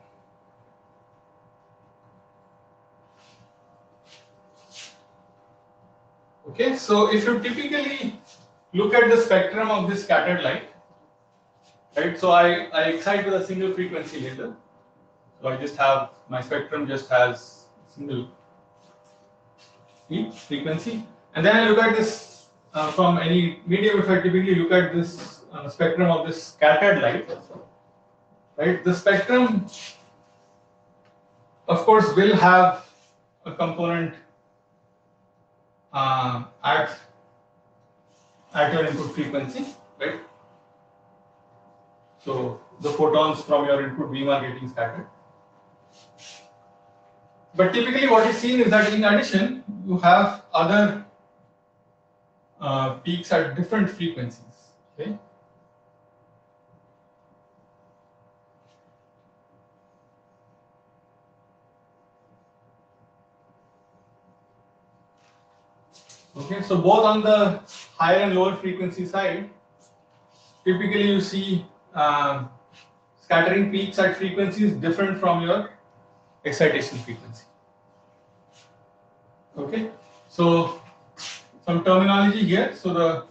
Okay, so if you typically look at the spectrum of this scattered light, right? So I excite with a single frequency laser. So I just have my spectrum just has single frequency, and then I look at this from any medium. If I typically look at this spectrum of this scattered light, right? The spectrum, of course, will have a component at your input frequency, right? So the photons from your input beam are getting scattered. But typically what is seen is that in addition, you have other peaks at different frequencies. Okay. Okay, so both on the higher and lower frequency side, typically you see scattering peaks at frequencies different from your excitation frequency. Okay, so some terminology here. So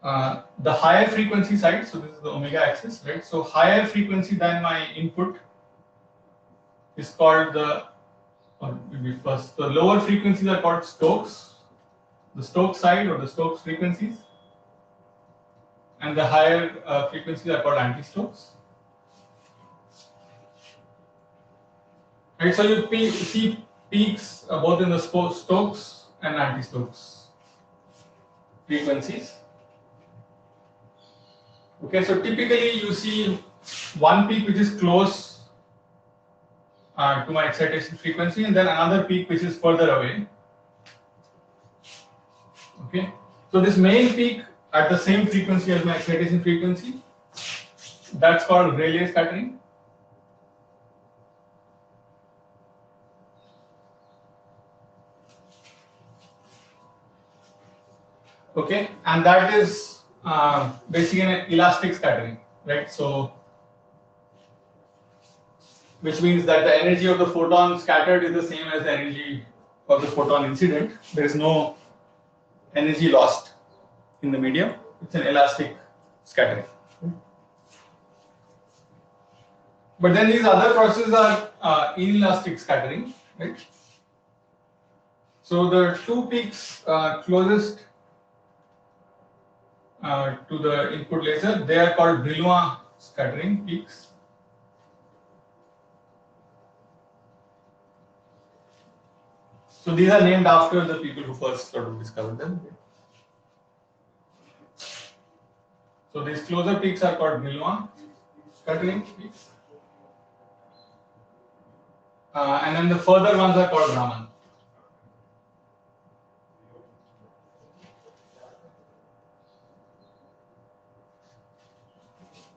the higher frequency side, so this is the omega axis, right? So higher frequency than my input is called the, or maybe first, the lower frequencies are called Stokes, the Stokes side or the Stokes frequencies, and the higher frequencies are called anti-Stokes. Right, so you see peaks both in the Stokes and anti-Stokes frequencies. Okay, so typically you see one peak which is close to my excitation frequency, and then another peak which is further away. Okay, so this main peak at the same frequency as my excitation frequency, that's called Rayleigh scattering. Okay, and that is basically an elastic scattering, right? So, which means that the energy of the photon scattered is the same as the energy of the photon incident. There is no energy lost in the medium. It's an elastic scattering. But then these other processes are inelastic scattering, right? So the two peaks closest to the input laser, they are called Brillouin scattering peaks. So these are named after the people who first sort of discovered them. So these closer peaks are called Brillouin scattering peaks. And then the further ones are called Raman.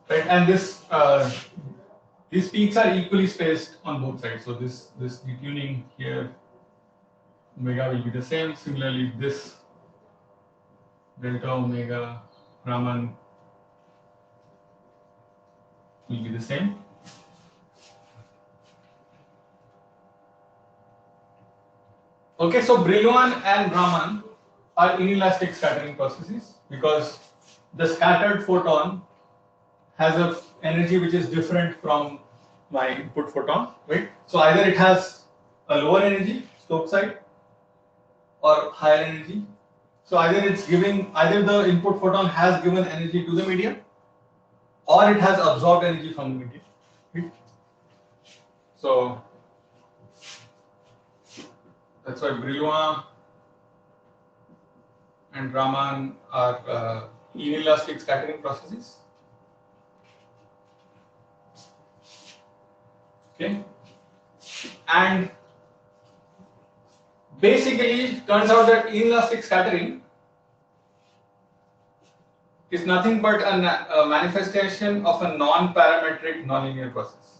Right, and these peaks are equally spaced on both sides. So this detuning here, omega will be the same. Similarly, this delta omega Raman will be the same. Okay, so Brillouin and Raman are inelastic scattering processes because the scattered photon has a energy which is different from my input photon, right? So either it has a lower energy, Stokes side, or higher energy. So either the input photon has given energy to the medium, or it has absorbed energy from the medium. Right? So that's why Brillouin and Raman are inelastic scattering processes. Okay, and basically it turns out that inelastic scattering is nothing but a manifestation of a non-parametric nonlinear process.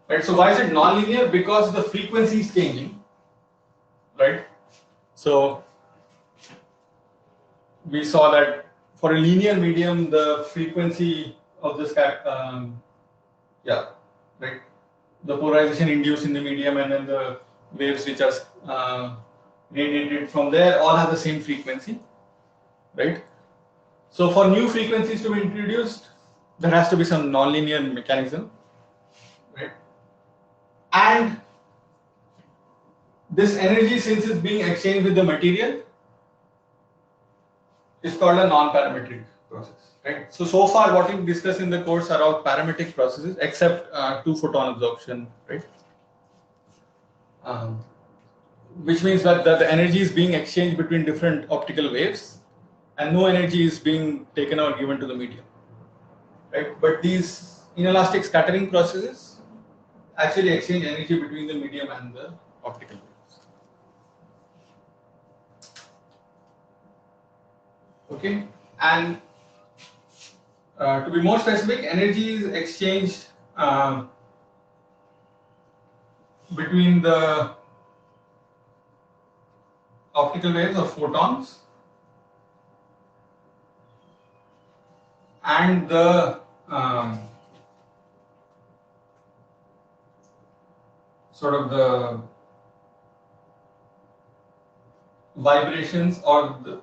Right, so why is it nonlinear? Because the frequency is changing, right? So we saw that for a linear medium, the frequency of the right, the polarization induced in the medium, and then the waves which are radiated from there all have the same frequency, right? So for new frequencies to be introduced, there has to be some nonlinear mechanism, right? And this energy, since it's being exchanged with the material, is called a non-parametric process, right? So far what we discussed in the course are all parametric processes except two photon absorption, right? Which means that the energy is being exchanged between different optical waves and no energy is being taken or given to the medium, right? But these inelastic scattering processes actually exchange energy between the medium and the optical waves. Okay, and to be more specific, energy is exchanged between the optical waves or photons and the sort of the vibrations, or the,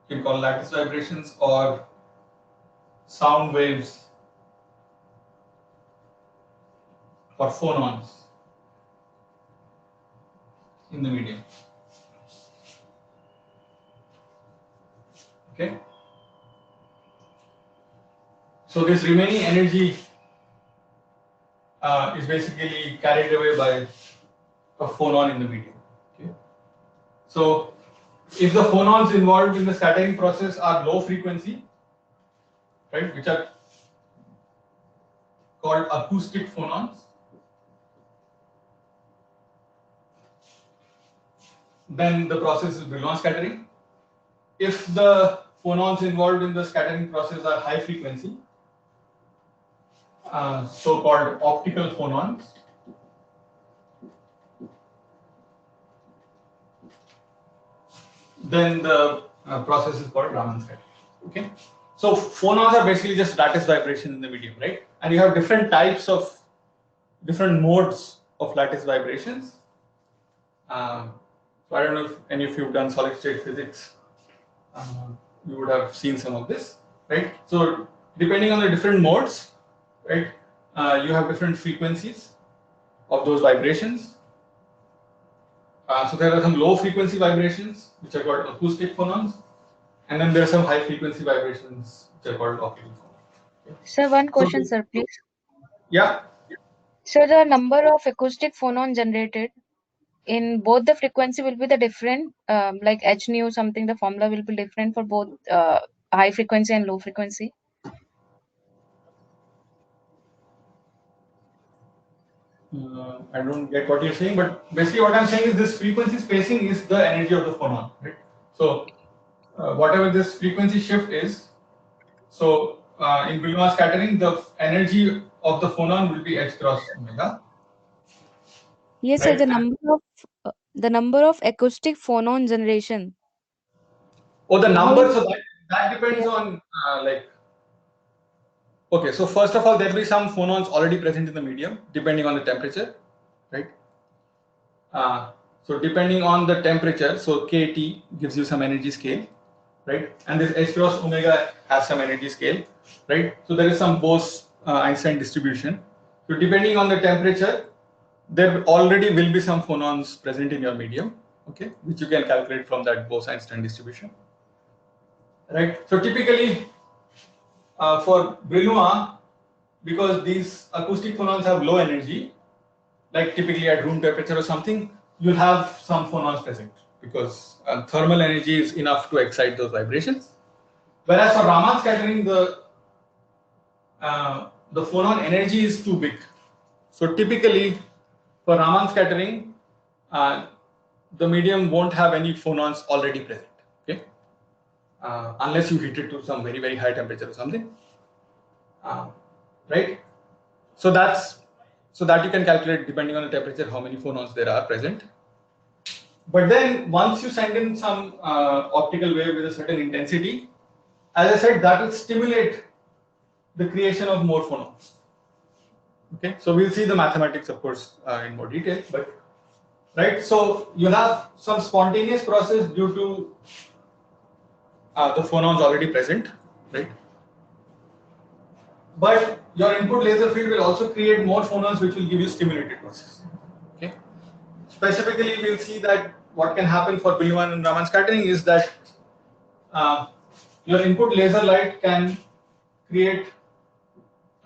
you can call lattice vibrations or sound waves or phonons in the medium. Okay, so this remaining energy is basically carried away by a phonon in the medium. Okay, so if the phonons involved in the scattering process are low frequency, right, which are called acoustic phonons, then the process is Brillouin scattering. If the phonons involved in the scattering process are high frequency, so-called optical phonons, then the process is called Raman scattering. Okay, so phonons are basically just lattice vibration in the medium, right? And you have different types of different modes of lattice vibrations. So I don't know if any of you have done solid state physics. You would have seen some of this, right? So depending on the different modes, right, you have different frequencies of those vibrations. So there are some low frequency vibrations which are called acoustic phonons, and then there are some high frequency vibrations which are called optical phonons. Sir, one So, question, sir, please. yeah. So the number of acoustic phonon generated in both the frequency will be the different, like h nu something, the formula will be different for both high frequency and low frequency. I don't get what you're saying, but basically what I'm saying is this frequency spacing is the energy of the phonon, right? So whatever this frequency shift is, so in Brillouin scattering, the energy of the phonon will be h cross omega. Yes, sir. Right? The number of acoustic phonon generation. Oh, the How? number, so that depends Yeah. on okay, so first of all, there will be some phonons already present in the medium depending on the temperature, right? So depending on the temperature, so kT gives you some energy scale, right? And this h cross omega has some energy scale, right? So there is some Bose-Einstein distribution. So depending on the temperature, there already will be some phonons present in your medium, okay, which you can calculate from that Bose-Einstein distribution, right? So typically for Brillouin, because these acoustic phonons have low energy, like typically at room temperature or something, you'll have some phonons present because thermal energy is enough to excite those vibrations. Whereas for Raman scattering, the phonon energy is too big. So typically for Raman scattering, the medium won't have any phonons already present, okay? Unless you heat it to some very, very high temperature or something, right? So that you can calculate depending on the temperature how many phonons there are present. But then once you send in some optical wave with a certain intensity, as I said, that will stimulate the creation of more phonons. Okay, so we'll see the mathematics, of course, in more detail, but right. So you have some spontaneous process due to the phonons already present, right? But your input laser field will also create more phonons, which will give you stimulated process. Okay. Specifically, we'll see that what can happen for Brillouin and Raman scattering is that your input laser light can create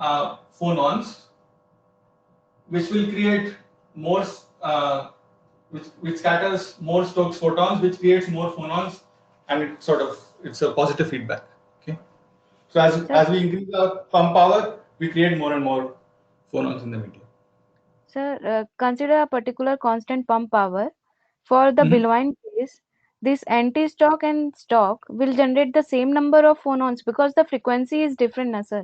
phonons, which will create more, which scatters more Stokes photons, which creates more phonons, and it's a positive feedback. Okay. So Sir, as we increase our pump power, we create more and more phonons in the medium. sir, consider a particular constant pump power. For the Mhm. Brillouin case, this anti-stock and stock will generate the same number of phonons because the frequency is different, na, sir.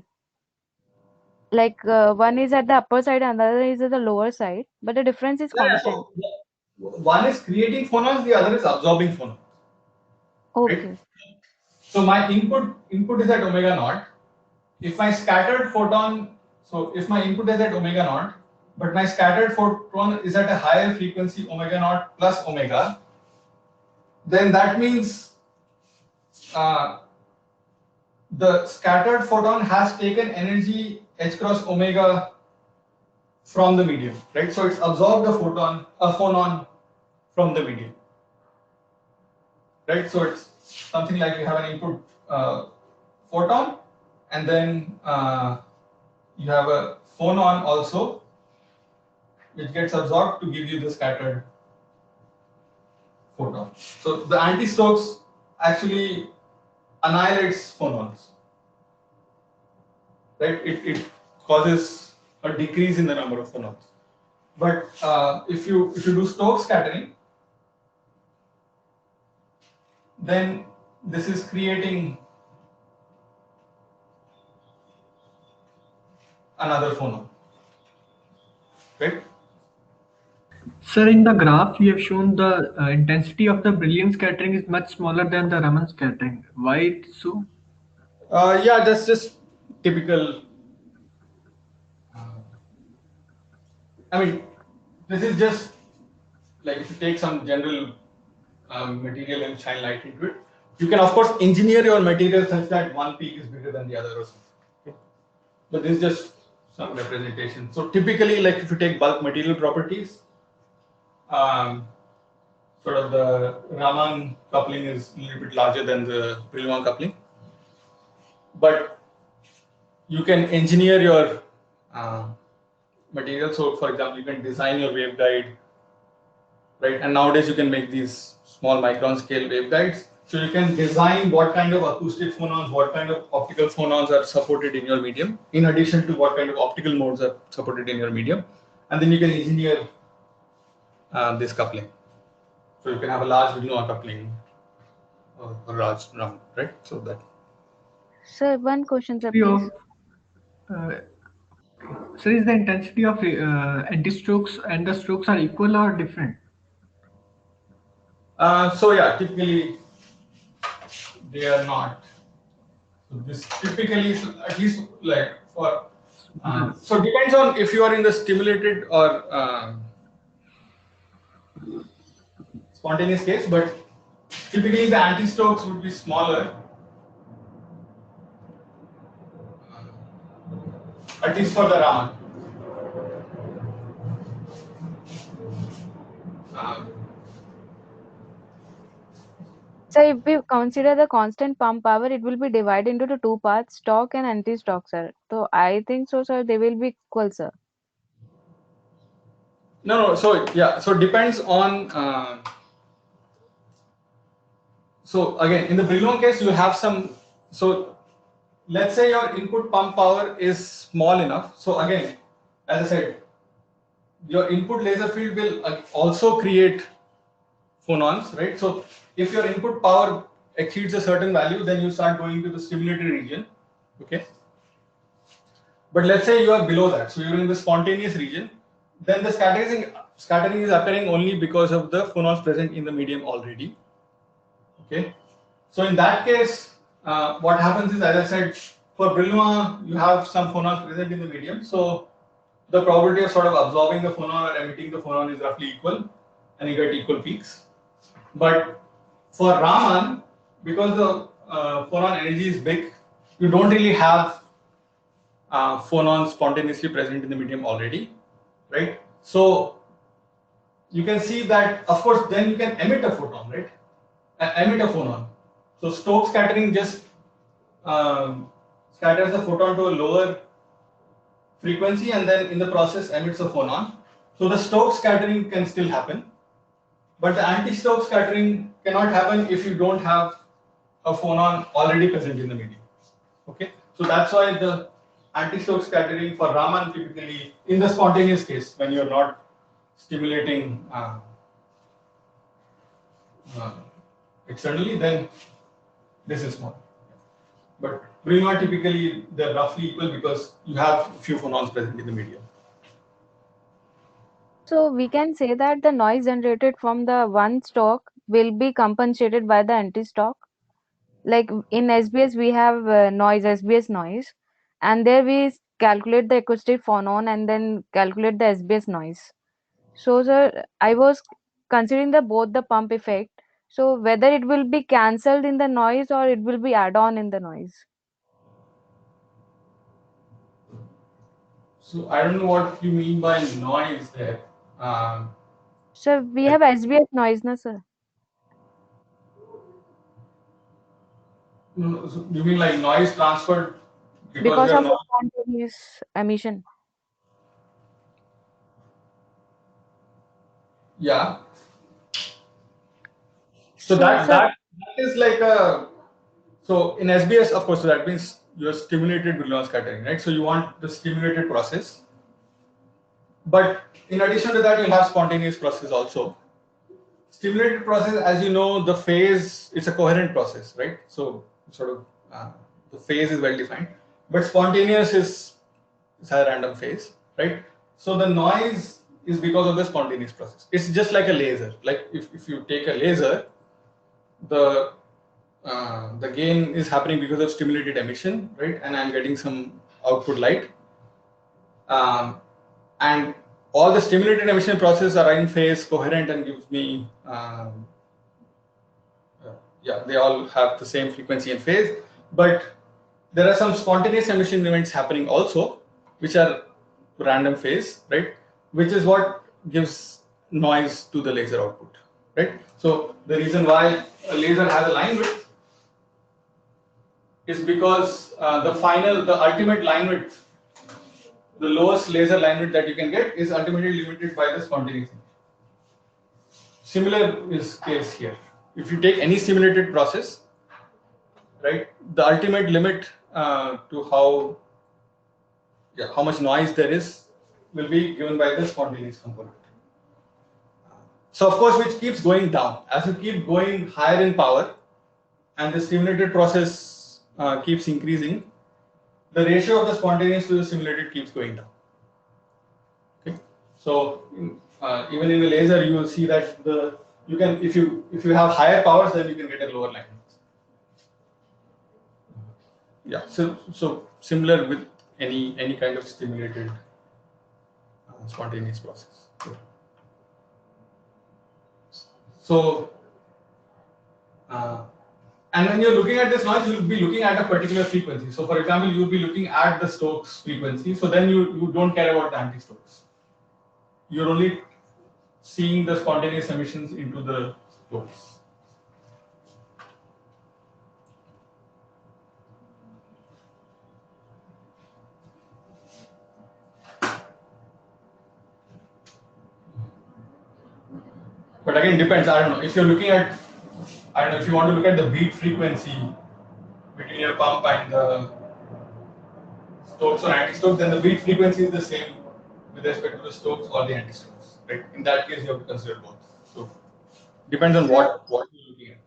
Like one is at the upper side, another is at the lower side, but the difference is Yeah, constant. so one is creating phonons, the other is absorbing phonons, right? Okay. So my input is at omega naught. If my scattered photon, so if my input is at omega naught, but my scattered photon is at a higher frequency omega naught plus omega, then that means uh, the scattered photon has taken energy h cross omega from the medium, right? So it's absorbed a phonon from the medium, right? So it's something like you have an input photon, and then you have a phonon also, which gets absorbed to give you the scattered photon. So the anti-Stokes actually annihilates phonons, right? It causes a decrease in the number of phonons. But if you do Stokes scattering, then this is creating another phonon, right? Sir, in the graph, you have shown the intensity of the brilliant scattering is much smaller than the Raman scattering. Why it so? Yeah, that's just typical. I mean, this is just like if you take some general material and shine light into it, you can of course engineer your material such that one peak is bigger than the other or something. Okay? But this is just some representation. So typically, like if you take bulk material properties, um, sort of the Raman coupling is a little bit larger than the Brillouin coupling, but you can engineer your uh, material. So, for example, you can design your waveguide, right? And nowadays you can make these small micron scale waveguides. So you can design what kind of acoustic phonons, what kind of optical phonons are supported in your medium, in addition to what kind of optical modes are supported in your medium, and then you can engineer this coupling. So you can have a large Brillouin coupling or large round, right? So that. Sir, one question, sir, Of please. uh, sir, is the intensity of anti-strokes and the strokes are equal or different? So yeah, typically they are not. So this typically is at least like for so it depends on if you are in the stimulated or spontaneous case, but typically the anti-Stokes would be smaller, at least for the Raman. Um, So if we consider the constant pump power, it will be divided into the two parts, stock and anti-stock, sir. So I think so, sir, they will be equal, sir. no, so yeah, so it depends on. So again, in the Brillouin case, you have some. So let's say your input pump power is small enough. So again, as I said, your input laser field will also create phonons, right? So if your input power exceeds a certain value, then you start going to the stimulated region, okay? But let's say you are below that, so you're in the spontaneous region, then the scattering is occurring only because of the phonons present in the medium already, okay? So in that case, what happens is, as I said, for Brillouin, you have some phonons present in the medium. So the probability of sort of absorbing the phonon or emitting the phonon is roughly equal, and you get equal peaks. But for Raman, because the phonon energy is big, you don't really have phonons spontaneously present in the medium already, right? So you can see that, of course, then you can emit a photon, right? Emit a phonon. So Stokes scattering just scatters the photon to a lower frequency and then in the process emits a phonon. So the Stokes scattering can still happen, but the anti-Stokes scattering cannot happen if you don't have a phonon already present in the medium. Okay, so that's why the anti-Stokes scattering for Raman typically in the spontaneous case when you're not stimulating uh, externally, then this is small. But Brillouin typically they're roughly equal because you have a few phonons present in the medium. So we can say that the noise generated from the one stock will be compensated by the anti-stock. Like in SBS, we have noise, SBS noise, and there we calculate the acoustic phonon and then calculate the SBS noise. So, sir, I was considering the both the pump effect. So, whether it will be cancelled in the noise or it will be add on in the noise. So I don't know what you mean by noise there. Um, So, we like, have SBS noise, na sir, no, so you mean like noise transferred because because you're of the not? spontaneous emission. Yeah. So So, sir, that is like a, so in SBS, of course, so that means you're stimulated Brillouin scattering, right? So you want the stimulated process, but in addition to that, you'll have spontaneous process also. Stimulated process, as you know, the phase it's a coherent process, right? So sort of the phase is well defined, but spontaneous is a random phase, right? So the noise is because of the spontaneous process. It's just like a laser. Like if you take a laser, the the gain is happening because of stimulated emission, right? And I'm getting some output light, um, and all the stimulated emission processes are in phase, coherent, and gives me yeah, they all have the same frequency and phase, but there are some spontaneous emission events happening also, which are random phase, right? Which is what gives noise to the laser output, right? So the reason why a laser has a line width is because the ultimate line width, the lowest laser line width that you can get is ultimately limited by the spontaneous. Similar is case here. If you take any simulated process, right, the ultimate limit to how much noise there is will be given by the spontaneous component. So of course, which keeps going down as you keep going higher in power, and the simulated process keeps increasing. The ratio of the spontaneous to the simulated keeps going down. Okay, so even in the laser, you will see that you can if you have higher powers, then you can get a lower line. Yeah, so similar with any kind of stimulated spontaneous process. So uh, and when you're looking at this noise, you'll be looking at a particular frequency. So for example, you'll be looking at the Stokes frequency. So then you don't care about the anti-Stokes. You're only seeing the spontaneous emissions into the Stokes. But again, depends. I don't know if you're looking at. I don't know if you want to look at the beat frequency between your pump and the Stokes or anti-Stokes, then the beat frequency is the same with respect to the Stokes or the anti-Stokes. Right? In that case, you have to consider both. So depends on sir, what you're looking at.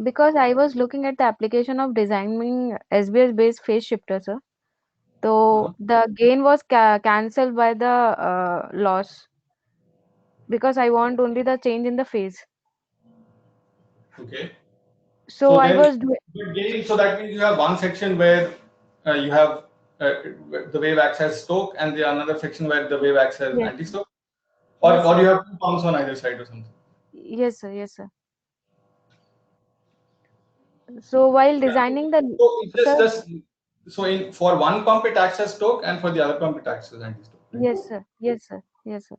because I was looking at the application of designing SBS based phase shifter, sir. Uh-huh. So the gain was cancelled by the loss because I want only the change in the phase. Okay. So I then was doing, you gain, so that means you have one section where you have the wave acts as stoke, and the another section where the wave acts as yes, anti-stoke, yes, or sir. you have two pumps on either side or something. Yes, sir. Yes, sir. So while Yeah. designing the, So it sir, so in for one pump it acts as stoke, and for the other pump it acts as anti-stoke. Right? yes, sir. Yes, sir. Yes, sir.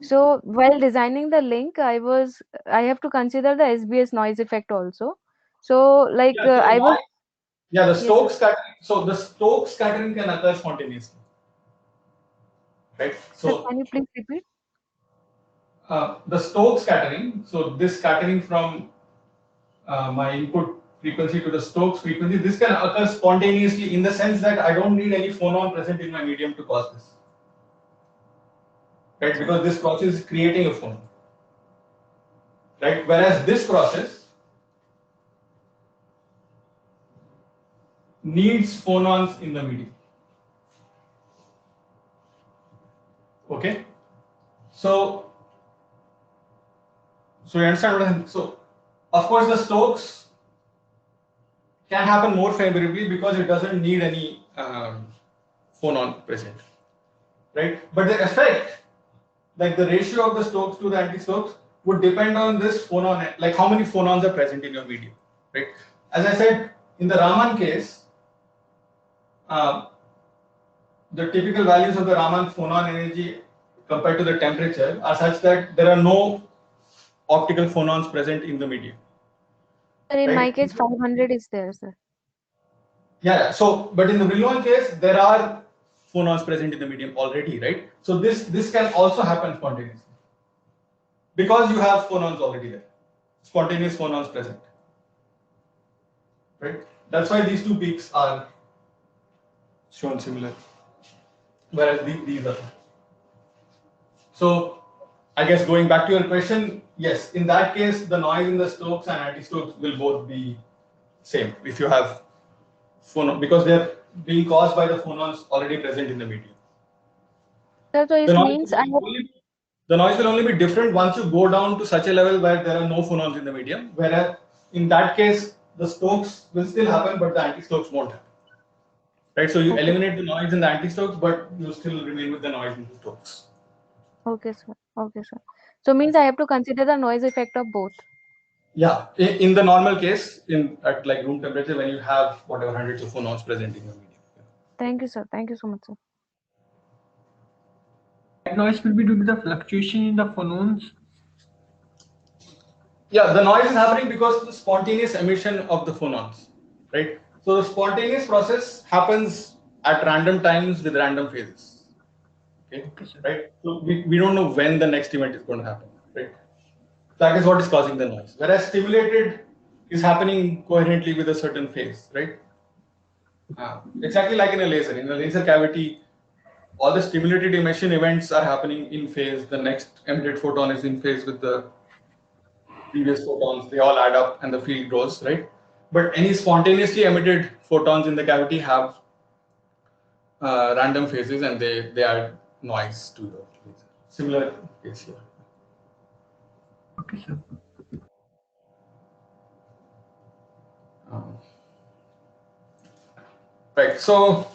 So while designing the link, I have to consider the SBS noise effect also. So like Yeah. So I was, why? Yeah, the yes, sir. Stokes scattering. So the Stokes scattering can occur spontaneously, right? Sir, So can you please repeat? the Stokes scattering. So this scattering from my input frequency to the Stokes frequency, this can occur spontaneously in the sense that I don't need any phonon present in my medium to cause this, right? Because this process is creating a phonon, right? Whereas this process needs phonons in the medium. Okay, so you understand what I'm, so of course the Stokes can happen more favorably because it doesn't need any phonon present, right? But the effect, like the ratio of the Stokes to the anti-Stokes, would depend on this phonon, like how many phonons are present in your medium, right? As I said, in the Raman case, uh, the typical values of the Raman phonon energy compared to the temperature are such that there are no optical phonons present in the medium, Sir, in my right? case, 500 is there, sir. Yeah. So, but in the Brillouin case, there are phonons present in the medium already, right? So this can also happen spontaneously because you have phonons already there, spontaneous phonons present, right? That's why these two peaks are shown similar, whereas these are. So, I guess going back to your question, yes, in that case, the noise in the Stokes and anti-Stokes will both be same if you have phonon because they're being caused by the phonons already present in the medium. Sir, so The it noise means will I have, only the noise will only be different once you go down to such a level where there are no phonons in the medium. Whereas in that case, the Stokes will still happen, but the anti-Stokes won't happen. Right? So you okay, eliminate the noise in the anti-Stokes, but you still remain with the noise in the Stokes. okay, sir. Okay, sir. So means I have to consider the noise effect of both. Yeah, in the normal case, in at like room temperature, when you have whatever hundreds of phonons present in your medium. Thank you, sir. Thank you so much, sir. That noise will be due to the fluctuation in the phonons. Yeah, the noise is happening because of the spontaneous emission of the phonons, right? So the spontaneous process happens at random times with random phases. Okay, Okay, sir. right? So we don't know when the next event is going to happen, right? That is what is causing the noise. Whereas stimulated is happening coherently with a certain phase, right? Exactly like in a laser. In a laser cavity, all the stimulated emission events are happening in phase. The next emitted photon is in phase with the previous photons. They all add up and the field grows, right? But any spontaneously emitted photons in the cavity have random phases and they add noise to the laser. Similar case here. Okay, sir. Um, right. So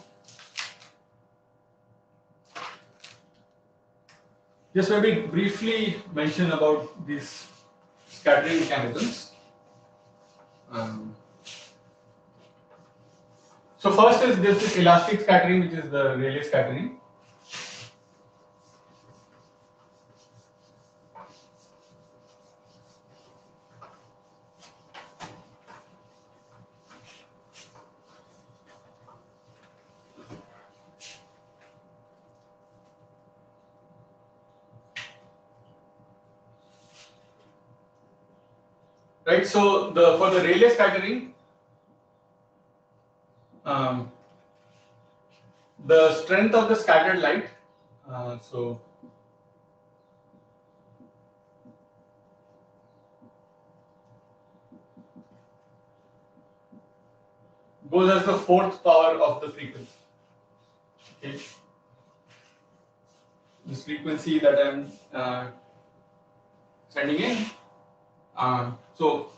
just maybe briefly mention about these scattering mechanisms. Um, so first is this elastic scattering, which is the Rayleigh scattering. Right. So the for the Rayleigh scattering, um, the strength of the scattered light. So goes as the fourth power of the frequency. Okay. This frequency that I'm sending in. So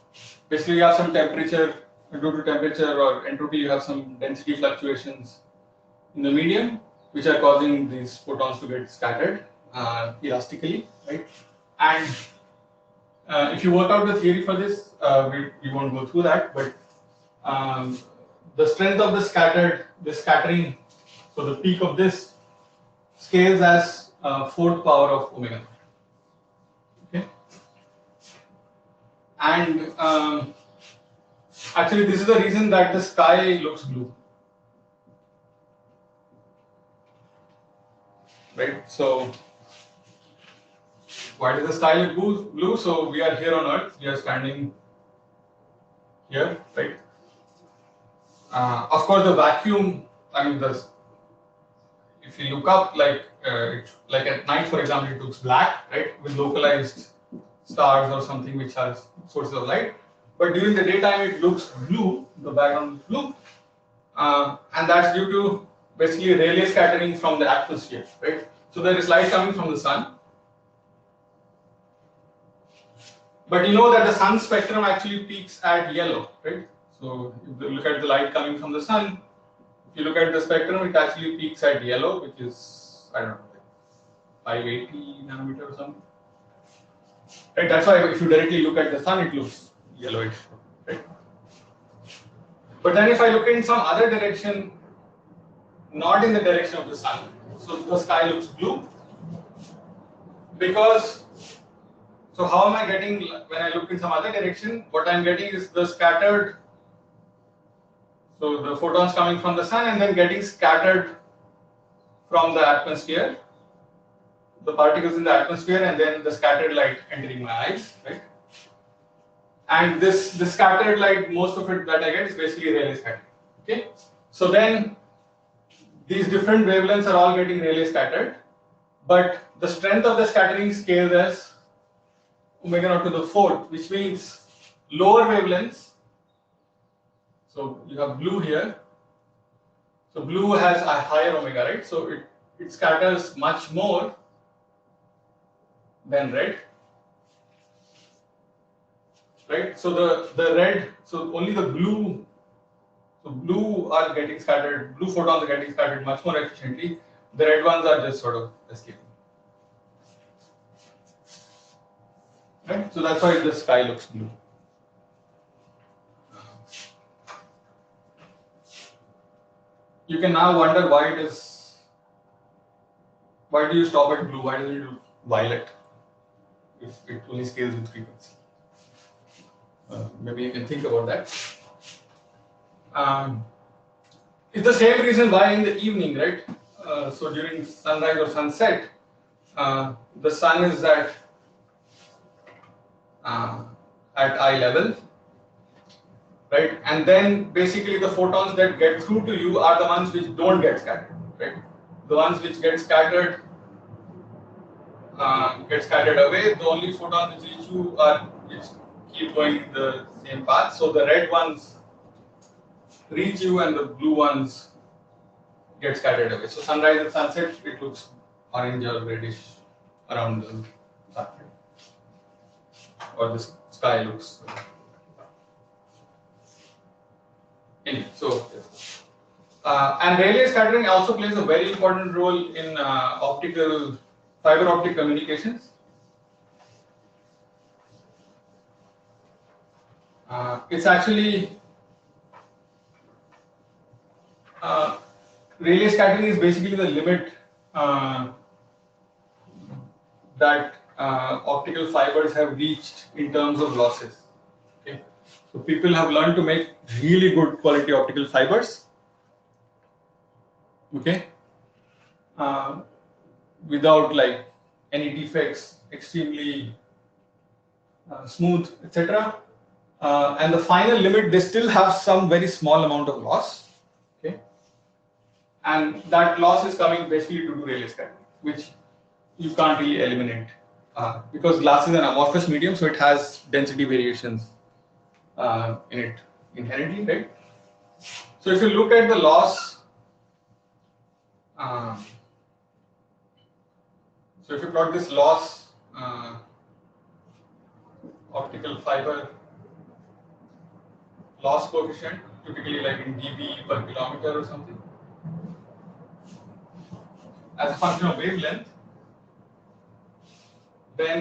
basically you have some temperature, due to temperature or entropy, you have some density fluctuations in the medium, which are causing these photons to get scattered elastically, right? And if you work out the theory for this, we won't go through that, but the strength of the scattering, so the peak of this scales as 4th power of omega. Okay, and actually this is the reason that the sky looks blue, right? So why does the sky look blue? So we are here on Earth, we are standing here, right? Of course, the vacuum. I mean, if you look up, like at night, for example, it looks black, right, with localized stars or something which has sources of light. But during the daytime, it looks blue. The background is blue, and that's due to basically Rayleigh scattering from the atmosphere, right? So there is light coming from the sun, but you know that the sun spectrum actually peaks at yellow, right? So if you look at the light coming from the sun, if you look at the spectrum, it actually peaks at yellow, which is, I don't know, like 580 nanometer or something. Right? That's why if you directly look at the sun, it looks yellowish, right? But then if I look in some other direction, not in the direction of the sun, so the sky looks blue. Because, so how am I getting, when I look in some other direction, what I'm getting is the scattered, so the photons coming from the sun and then getting scattered from the atmosphere, the particles in the atmosphere, and then the scattered light entering my eyes, right? And the scattered light, most of it that I get is basically Rayleigh scattering. Okay, so then these different wavelengths are all getting Rayleigh scattered, but the strength of the scattering scales as omega naught to the 4th, which means lower wavelengths. So you have blue here. So blue has a higher omega, right? So it scatters much more than red, right? So the red, so only the blue, so blue are getting scattered, blue photons are getting scattered much more efficiently. The red ones are just sort of escaping, right? So that's why the sky looks blue. You can now wonder why do you stop at blue? Why doesn't it do violet if it only scales with frequency? Maybe you can think about that. It's the same reason why in the evening, right? So during sunrise or sunset, the sun is at eye level, right? And then basically the photons that get through to you are the ones which don't get scattered, right? The ones which get scattered away. The only photons which reach you are which keep going the same path. So the red ones reach you and the blue ones get scattered away. So sunrise and sunset, it looks orange or reddish around the sun, or the sky looks. Anyway, so and Rayleigh scattering also plays a very important role in fiber optic communications. It's actually Rayleigh scattering is basically the limit that optical fibers have reached in terms of losses. Okay, so people have learned to make really good quality optical fibers. Okay, without like any defects, extremely smooth, etc. And the final limit, they still have some very small amount of loss. Okay, and that loss is coming basically due to Rayleigh scattering, which you can't really eliminate because glass is an amorphous medium, so it has density variations in it inherently, right? So if you look at the loss, so if you plot this loss optical fiber loss coefficient, typically like in dB per kilometer or something, as a function of wavelength, then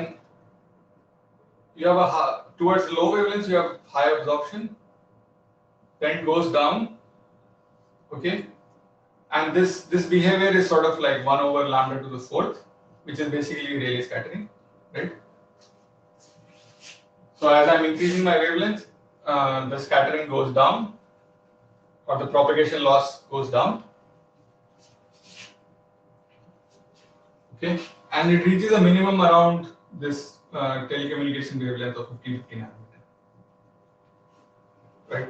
you have towards low wavelengths you have high absorption, then it goes down, okay, and this behavior is sort of like 1 over lambda to the fourth, which is basically Rayleigh scattering, right? So as I'm increasing my wavelength, the scattering goes down, or the propagation loss goes down, okay, and it reaches a minimum around this telecommunication wavelength of 1550 nanometer, right?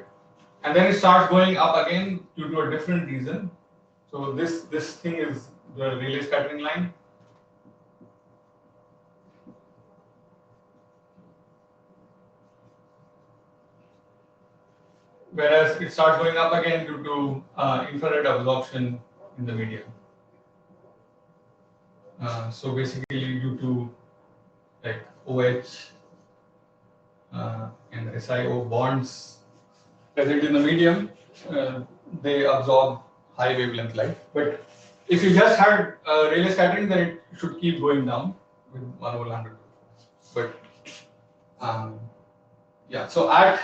And then it starts going up again due to a different reason. So this thing is the Rayleigh scattering line. Whereas it starts going up again due to infrared absorption in the medium. So basically due to like OH and SiO bonds present in the medium, they absorb high wavelength light. But if you just had Rayleigh scattering, then it should keep going down with 1 over lambda. But yeah, so at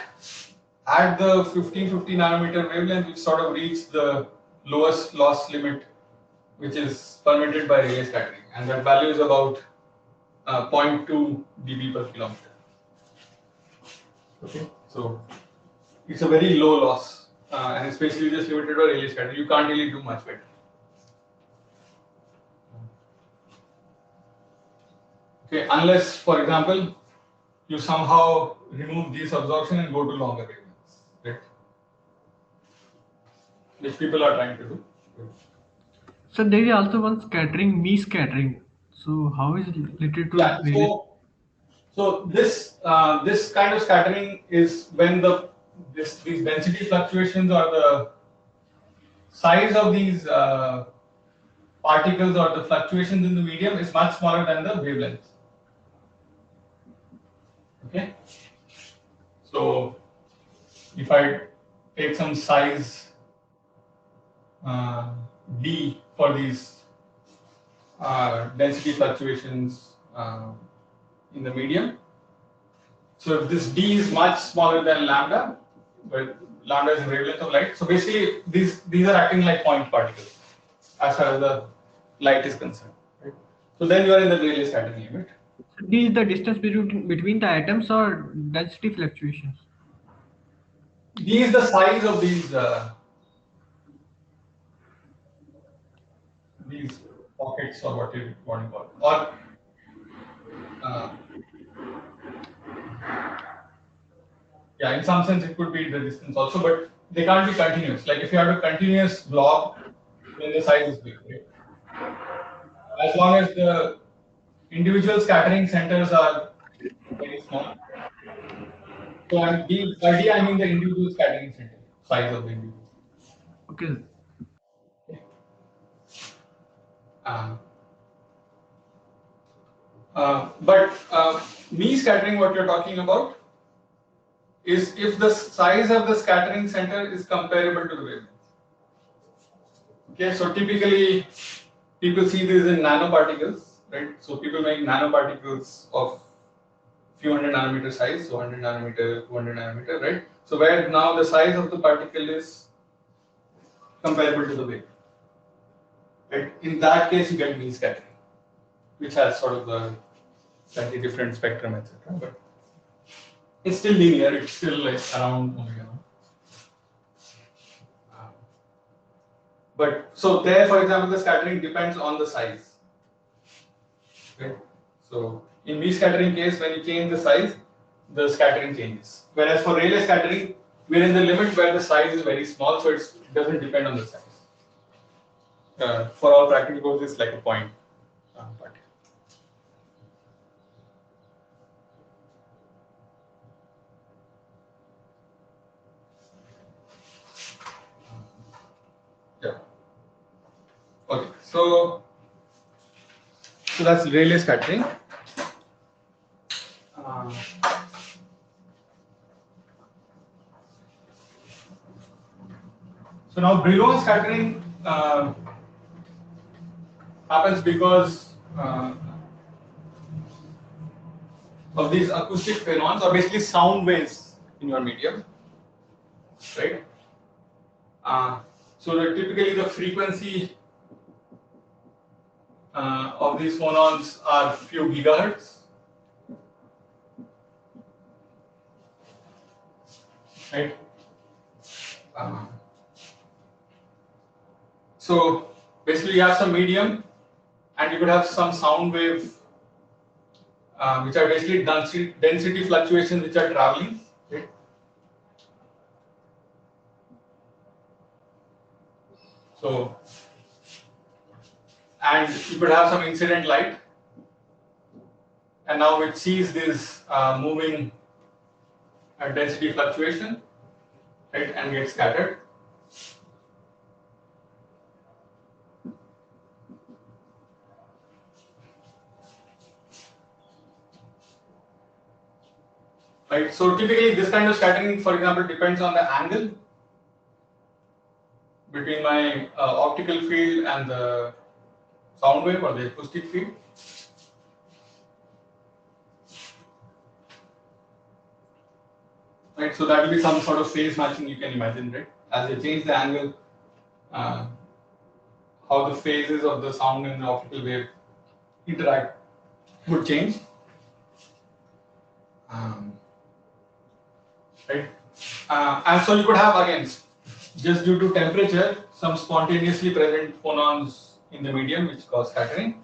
the 1550 nanometer wavelength, we sort of reach the lowest loss limit, which is permitted by Rayleigh scattering, and that value is about 0.2 dB per kilometer. Okay, so it's a very low loss, and especially just limited by Rayleigh scattering. You can't really do much better. Okay, unless, for example, you somehow remove this absorption and go to longer wavelengths, right? Which people are trying to do. So there is also one scattering, me scattering. So how is it related to Yeah. Rayleigh? So this kind of scattering is when these density fluctuations or the size of these particles or the fluctuations in the medium is much smaller than the wavelength. Okay. So if I take some size d for these density fluctuations in the medium. So if this d is much smaller than lambda, where lambda is the wavelength of light. So basically, these are acting like point particles as far as the light is concerned. Right? So then you are in the Rayleigh scattering limit. So D is the distance between the atoms or density fluctuations. D is the size of these pockets or what you want to call it. Or yeah, in some sense it could be the distance also, but they can't be continuous. Like if you have a continuous blob, then the size is big, right? As long as the individual scattering centers are very small. So by D I mean the individual scattering center, size of the individual. Okay. Um, but me scattering, what you're talking about, is if the size of the scattering center is comparable to the wavelength. Okay, so typically people see this in nanoparticles, right? So people make nanoparticles of few hundred nanometer size, so 100 nanometer, 200 nanometer, right? So where now the size of the particle is comparable to the wave, right? In that case, you get me scattering, which has sort of the slightly different spectrum, etc. But it's still linear. It's still like around omega naught. But so there, for example, the scattering depends on the size. Okay. So in me scattering case, when you change the size, the scattering changes. Whereas for Rayleigh scattering, we're in the limit where the size is very small, so it doesn't depend on the size. For all practical purposes, it's like a point particle. Yeah. Okay. So that's Rayleigh scattering. So now Brillouin scattering happens because of these acoustic phenomena, or basically sound waves in your medium, right? So that typically the frequency of these phonons are few gigahertz, right? So basically you have some medium and you could have some sound wave which are basically density fluctuations which are traveling, right? So, and you could have some incident light, and now it sees this moving density fluctuation, right, and gets scattered. Right. So typically, this kind of scattering, for example, depends on the angle between my optical field and the sound wave or the acoustic field. Right. So that will be some sort of phase matching you can imagine, right? As you change the angle, how the phases of the sound and the optical wave interact would change. Right. And so you could have, again, just due to temperature, some spontaneously present phonons in the medium which cause scattering.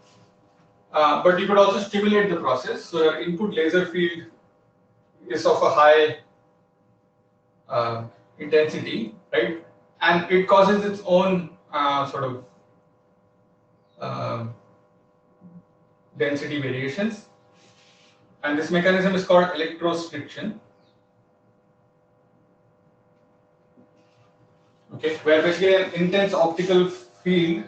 But you could also stimulate the process. So your input laser field is of a high intensity, right? And it causes its own sort of density variations. And this mechanism is called electrostriction. Okay, where basically an intense optical field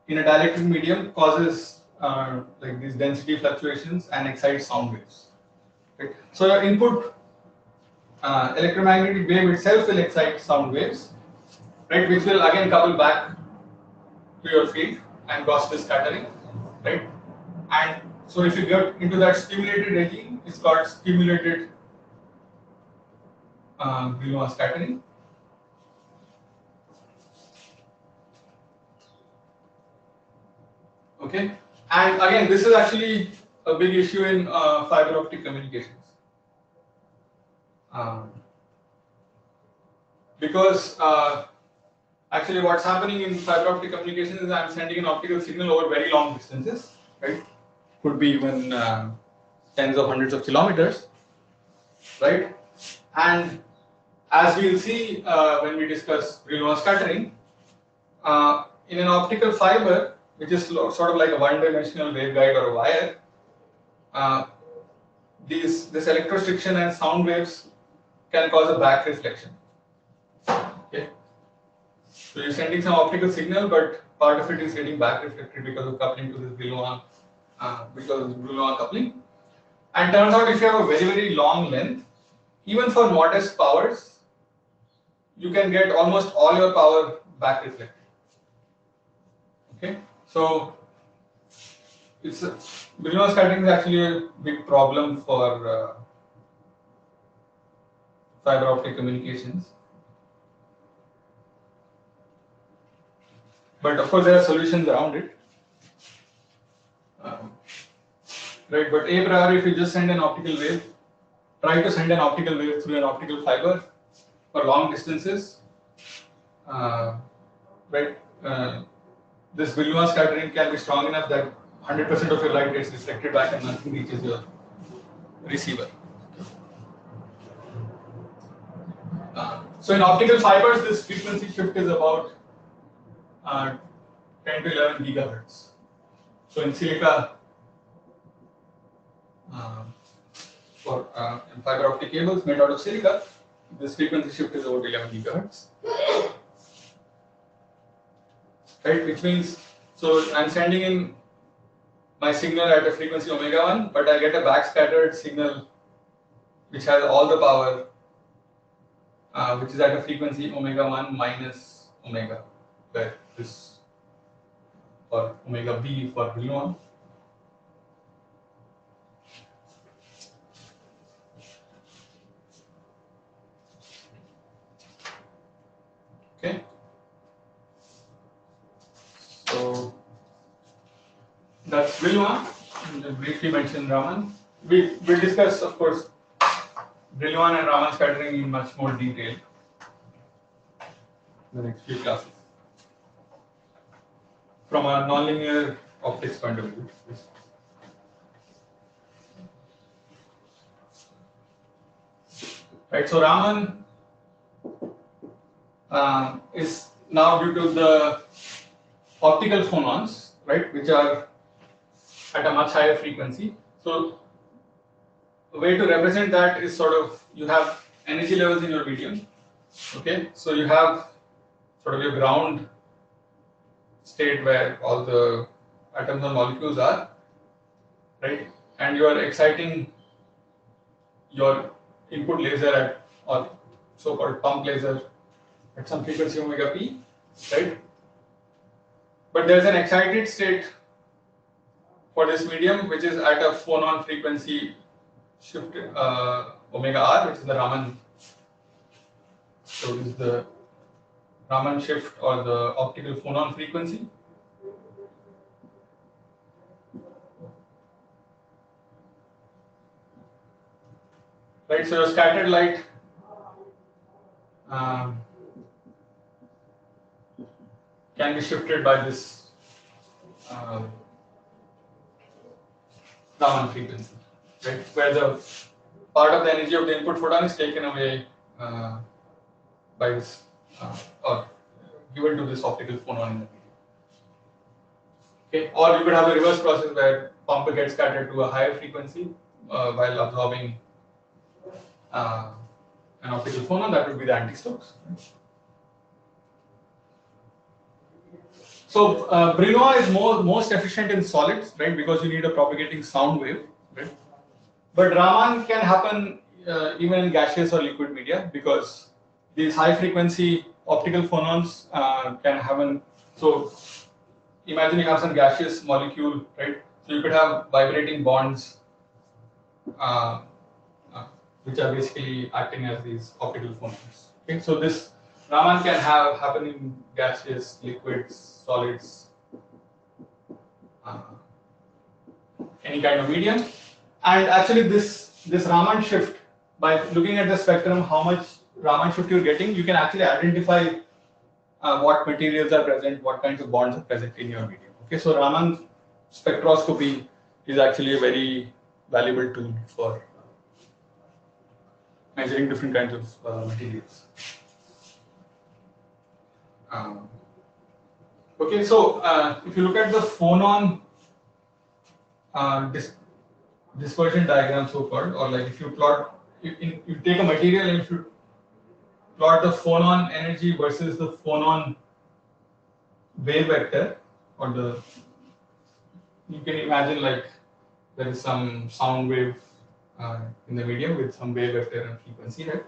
in a dielectric medium causes like these density fluctuations and excites sound waves. Right? So your input electromagnetic wave itself will excite sound waves, right, which will again couple back to your field and cause this scattering, right? And so if you get into that stimulated regime, it's called stimulated Brillouin scattering. Okay, and again, this is actually a big issue in fiber optic communications. Because actually what's happening in fiber optic communications is I'm sending an optical signal over very long distances, right? Could be even tens of hundreds of kilometers, right? And as we'll see when we discuss Brillouin scattering, in an optical fiber, which is sort of like a one-dimensional waveguide or a wire, this electrostriction and sound waves can cause a back reflection. Okay, so you're sending some optical signal, but part of it is getting back reflected because of coupling to this Brillouin, because of Brillouin coupling. And turns out if you have a very, very long length, even for modest powers, you can get almost all your power back reflected. Okay, so Brillouin scattering is actually a big problem for fiber optic communications. But of course, there are solutions around it. Right, but a priori, if you just send an optical wave, try to send an optical wave through an optical fiber for long distances, right? This Brillouin scattering can be strong enough that 100% of your light gets reflected back and nothing reaches your receiver. So in optical fibers, this frequency shift is about 10 to 11 gigahertz. So in silica, for in fiber optic cables made out of silica, this frequency shift is about 11 gigahertz. Right, which means, so I'm sending in my signal at a frequency omega 1, but I get a backscattered signal which has all the power, which is at a frequency omega 1 minus omega, where this or omega b for gluon. Okay. So that's Brillouin. Just briefly mention Raman. We will discuss, of course, Brillouin and Raman scattering in much more detail in the next few classes from a nonlinear optics point of view. Right. So Raman is now due to the optical phonons, right, which are at a much higher frequency. So the way to represent that is sort of you have energy levels in your medium. Okay, so you have sort of your ground state where all the atoms and molecules are, right, and you are exciting your input laser at, or so-called pump laser at some frequency omega p, right? But there's an excited state for this medium which is at a phonon frequency shift omega r, which is the Raman. So this is the Raman shift or the optical phonon frequency. Right, so your scattered light can be shifted by this Raman frequency, right, where the part of the energy of the input photon is taken away by this or given to this optical phonon in the medium. Okay, or you could have the reverse process where pump gets scattered to a higher frequency while absorbing an optical phonon. That would be the anti-Stokes. So Brillouin is most efficient in solids, right? Because you need a propagating sound wave, right? But Raman can happen even in gaseous or liquid media because these high frequency optical phonons can happen. So imagine you have some gaseous molecule, right? So you could have vibrating bonds, which are basically acting as these optical phonons. Okay, so this Raman can happen in gaseous, liquids, solids, any kind of medium. And actually, this Raman shift, by looking at the spectrum, how much Raman shift you're getting, you can actually identify what materials are present, what kinds of bonds are present in your medium. Okay, so Raman spectroscopy is actually a very valuable tool for measuring different kinds of materials. Okay, so if you look at the phonon dispersion diagram, so-called, or like if you plot, you take a material and if you plot the phonon energy versus the phonon wave vector, or you can imagine like there is some sound wave in the medium with some wave vector and frequency, right?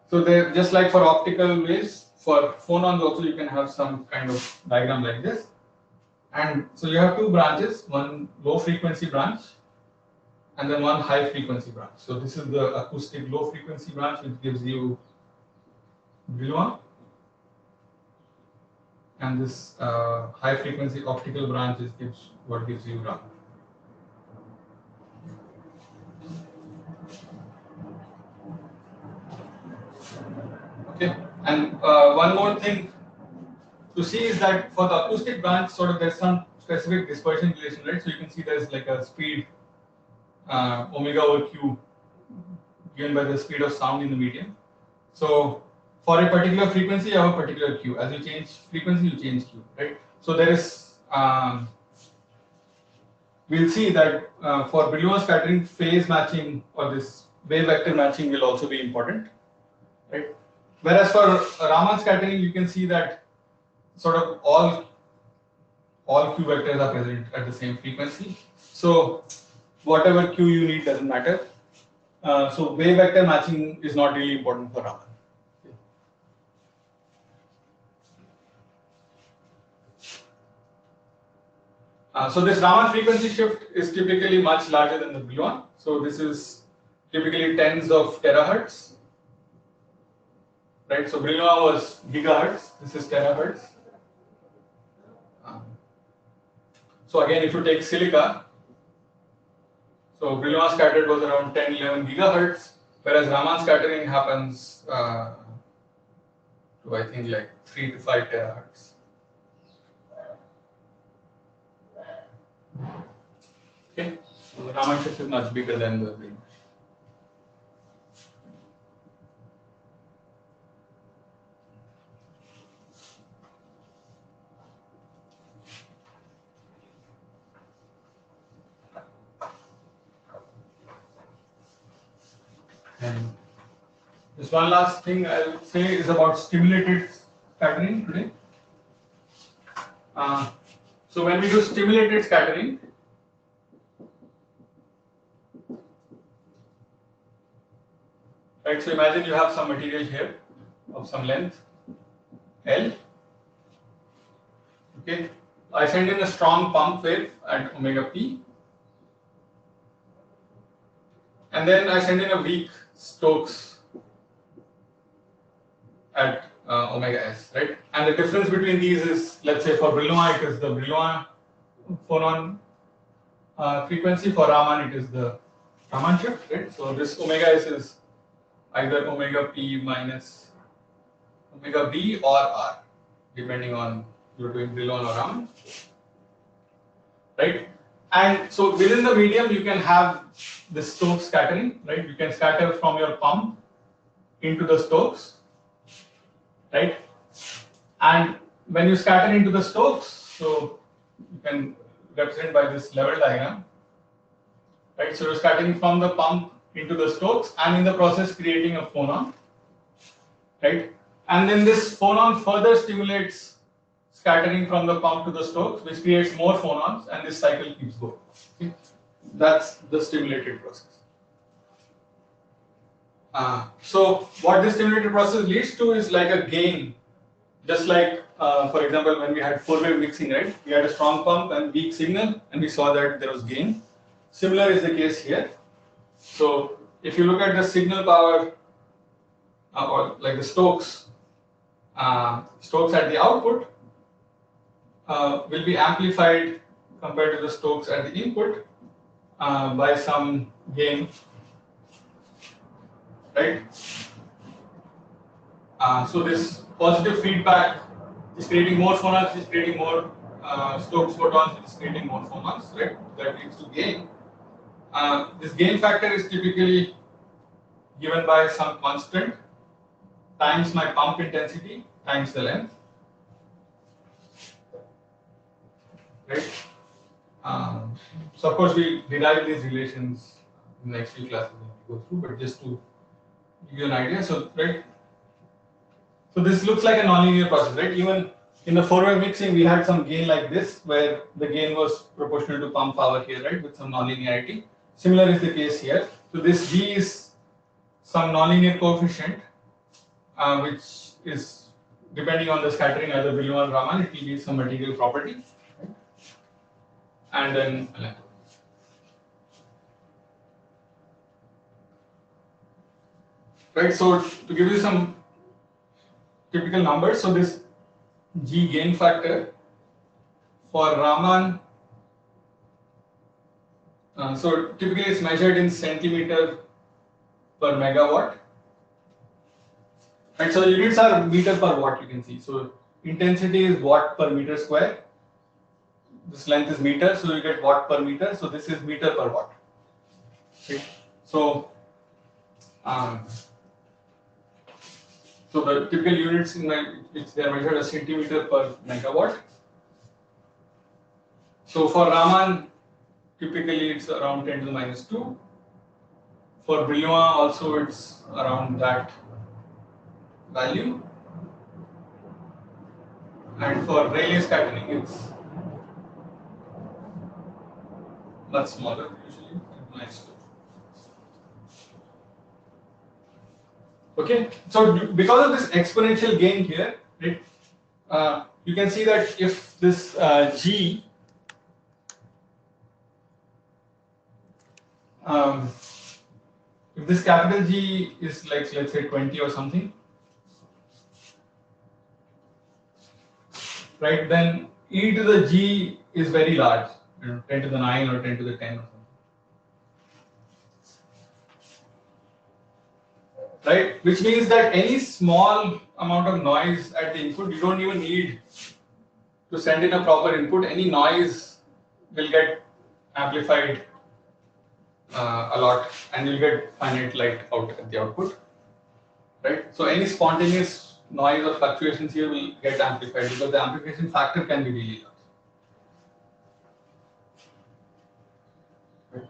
So there, just like for optical waves, for phonons also you can have some kind of diagram like this. And so you have two branches, one low frequency branch and then one high frequency branch. So this is the acoustic low frequency branch, which gives you Brillouin, and this high frequency optical branch gives you Raman. Okay, and one more thing to see is that for the acoustic branch, sort of there's some specific dispersion relation, right? So you can see there's like a speed omega over q given by the speed of sound in the medium. So for a particular frequency, you have a particular q. As you change frequency, you change q, right? So there is we'll see that for Brillouin scattering, phase matching or this wave vector matching will also be important, right? Whereas for Raman scattering, you can see that sort of all q vectors are present at the same frequency. So whatever q you need doesn't matter. So wave vector matching is not really important for Raman. So this Raman frequency shift is typically much larger than the Brillouin. So this is typically tens of terahertz, right? So Brillouin was gigahertz. This is terahertz. So again, if you take silica, so Brillouin scattered was around 10-11 gigahertz, whereas Raman scattering happens to I think like 3 to 5 terahertz. Okay, so the Raman shift is much bigger than the Brillouin. And just one last thing I'll say is about stimulated scattering today. So when we do stimulated scattering, right? So imagine you have some material here of some length L. Okay, I send in a strong pump wave at omega p, and then I send in a weak Stokes at omega s, right? And the difference between these is, let's say for Brillouin it is the Brillouin phonon frequency, for Raman it is the Raman shift, right? So this omega s is either omega p minus omega b or r, depending on you're doing Brillouin or Raman, right? And so within the medium you can have this Stokes scattering, right? You can scatter from your pump into the Stokes, right? And when you scatter into the Stokes, so you can represent by this level diagram, right? So you're scattering from the pump into the Stokes and in the process creating a phonon, right? And then this phonon further stimulates scattering from the pump to the Stokes, which creates more phonons, and this cycle keeps going. Okay? That's the stimulated process. So what this stimulated process leads to is like a gain, just like for example when we had four-wave mixing, right? We had a strong pump and weak signal, and we saw that there was gain. Similar is the case here. So if you look at the signal power or like the Stokes at the output will be amplified compared to the Stokes at the input by some gain, right? So this positive feedback is creating more phonons, is creating more Stokes photons, is creating more phonons, right? That leads to gain. This gain factor is typically given by some constant times my pump intensity times the length, right? So of course we derive these relations in the next few classes we go through, but just to give you an idea. So right, so this looks like a nonlinear process, right? Even in the four-way mixing we had some gain like this, where the gain was proportional to pump power here, right, with some nonlinearity. Similar is the case here. So this G is some nonlinear coefficient, which is depending on the scattering, either Brillouin or Raman, it will be some material property, right? And then right. So to give you some typical numbers, so this G gain factor for Raman, so typically it's measured in centimeter per megawatt. Right, so the units are meter per watt, you can see. So intensity is watt per meter square. This length is meter, so you get watt per meter. So this is meter per watt. Okay. So the typical units in which they are measured as centimeter per megawatt. So for Raman, typically it's around 10 to the minus 2. For Brillouin also it's around that value. And for Rayleigh scattering it's much smaller, usually 10 to the minus 2. Okay, so because of this exponential gain here, right, you can see that if this G if this capital G is like, let's say 20 or something, right, then e to the G is very large, 10 to the 9 or 10 to the 10 or something. Right, which means that any small amount of noise at the input, you don't even need to send in a proper input. Any noise will get amplified a lot, and you'll get finite light out at the output. Right, so any spontaneous noise or fluctuations here will get amplified because the amplification factor can be really large.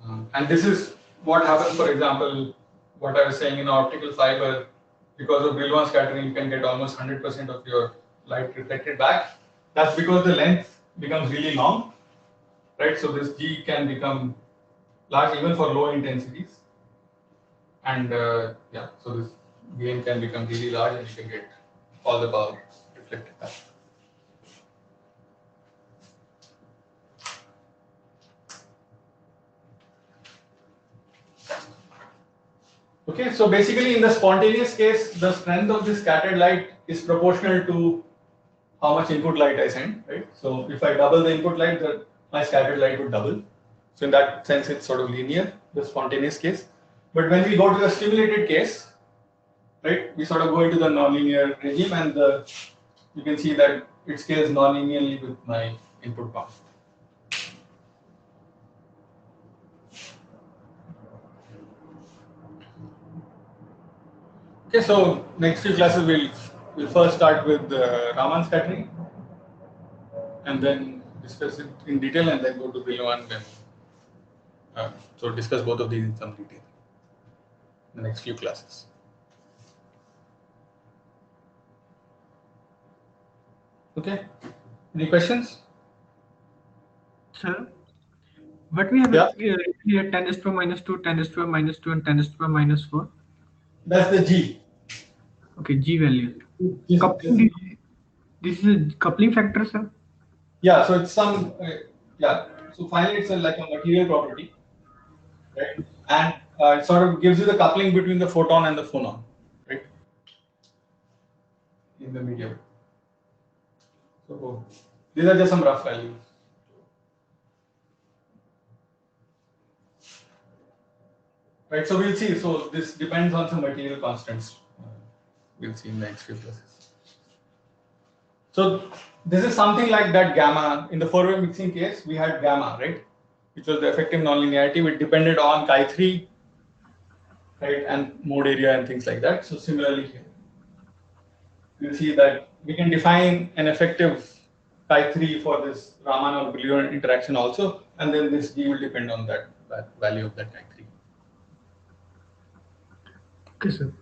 Right. And this is what happens, for example, what I was saying in optical fiber, because of Brillouin scattering, you can get almost 100% of your light reflected back. That's because the length becomes really long, right? So this G can become large even for low intensities. And yeah, so this gain can become really large and you can get all the power reflected back. Okay, so basically in the spontaneous case, the strength of this scattered light is proportional to how much input light I send, right? So if I double the input light, my scattered light would double. So in that sense, it's sort of linear, the spontaneous case. But when we go to the stimulated case, right, we sort of go into the nonlinear regime, and you can see that it scales nonlinearly with my input pump. Okay, so next few classes we'll first start with Raman scattering, and then discuss it in detail, and then go to Brillouin. So discuss both of these in some detail in the next few classes. Okay, any questions? Sir, what we have Yeah. here 10 is to minus 2, 10 is to minus 2, and 10 is to minus 4. That's the G. Okay, G value. This Coupling, this is a coupling factor, sir. Yeah, so it's some yeah. So finally, it's like a material property, right? And it sort of gives you the coupling between the photon and the phonon, right? In the medium. So these are just some rough values. Right, so we'll see. So this depends on some material constants. We'll see in the next few classes. So this is something like that gamma. In the four-way mixing case, we had gamma, right? Which was the effective nonlinearity, which depended on chi3, right, and mode area and things like that. So similarly here, we'll see that we can define an effective chi3 for this Raman or Brillouin interaction also, and then this G will depend on that value of that chi3. Okay, sir.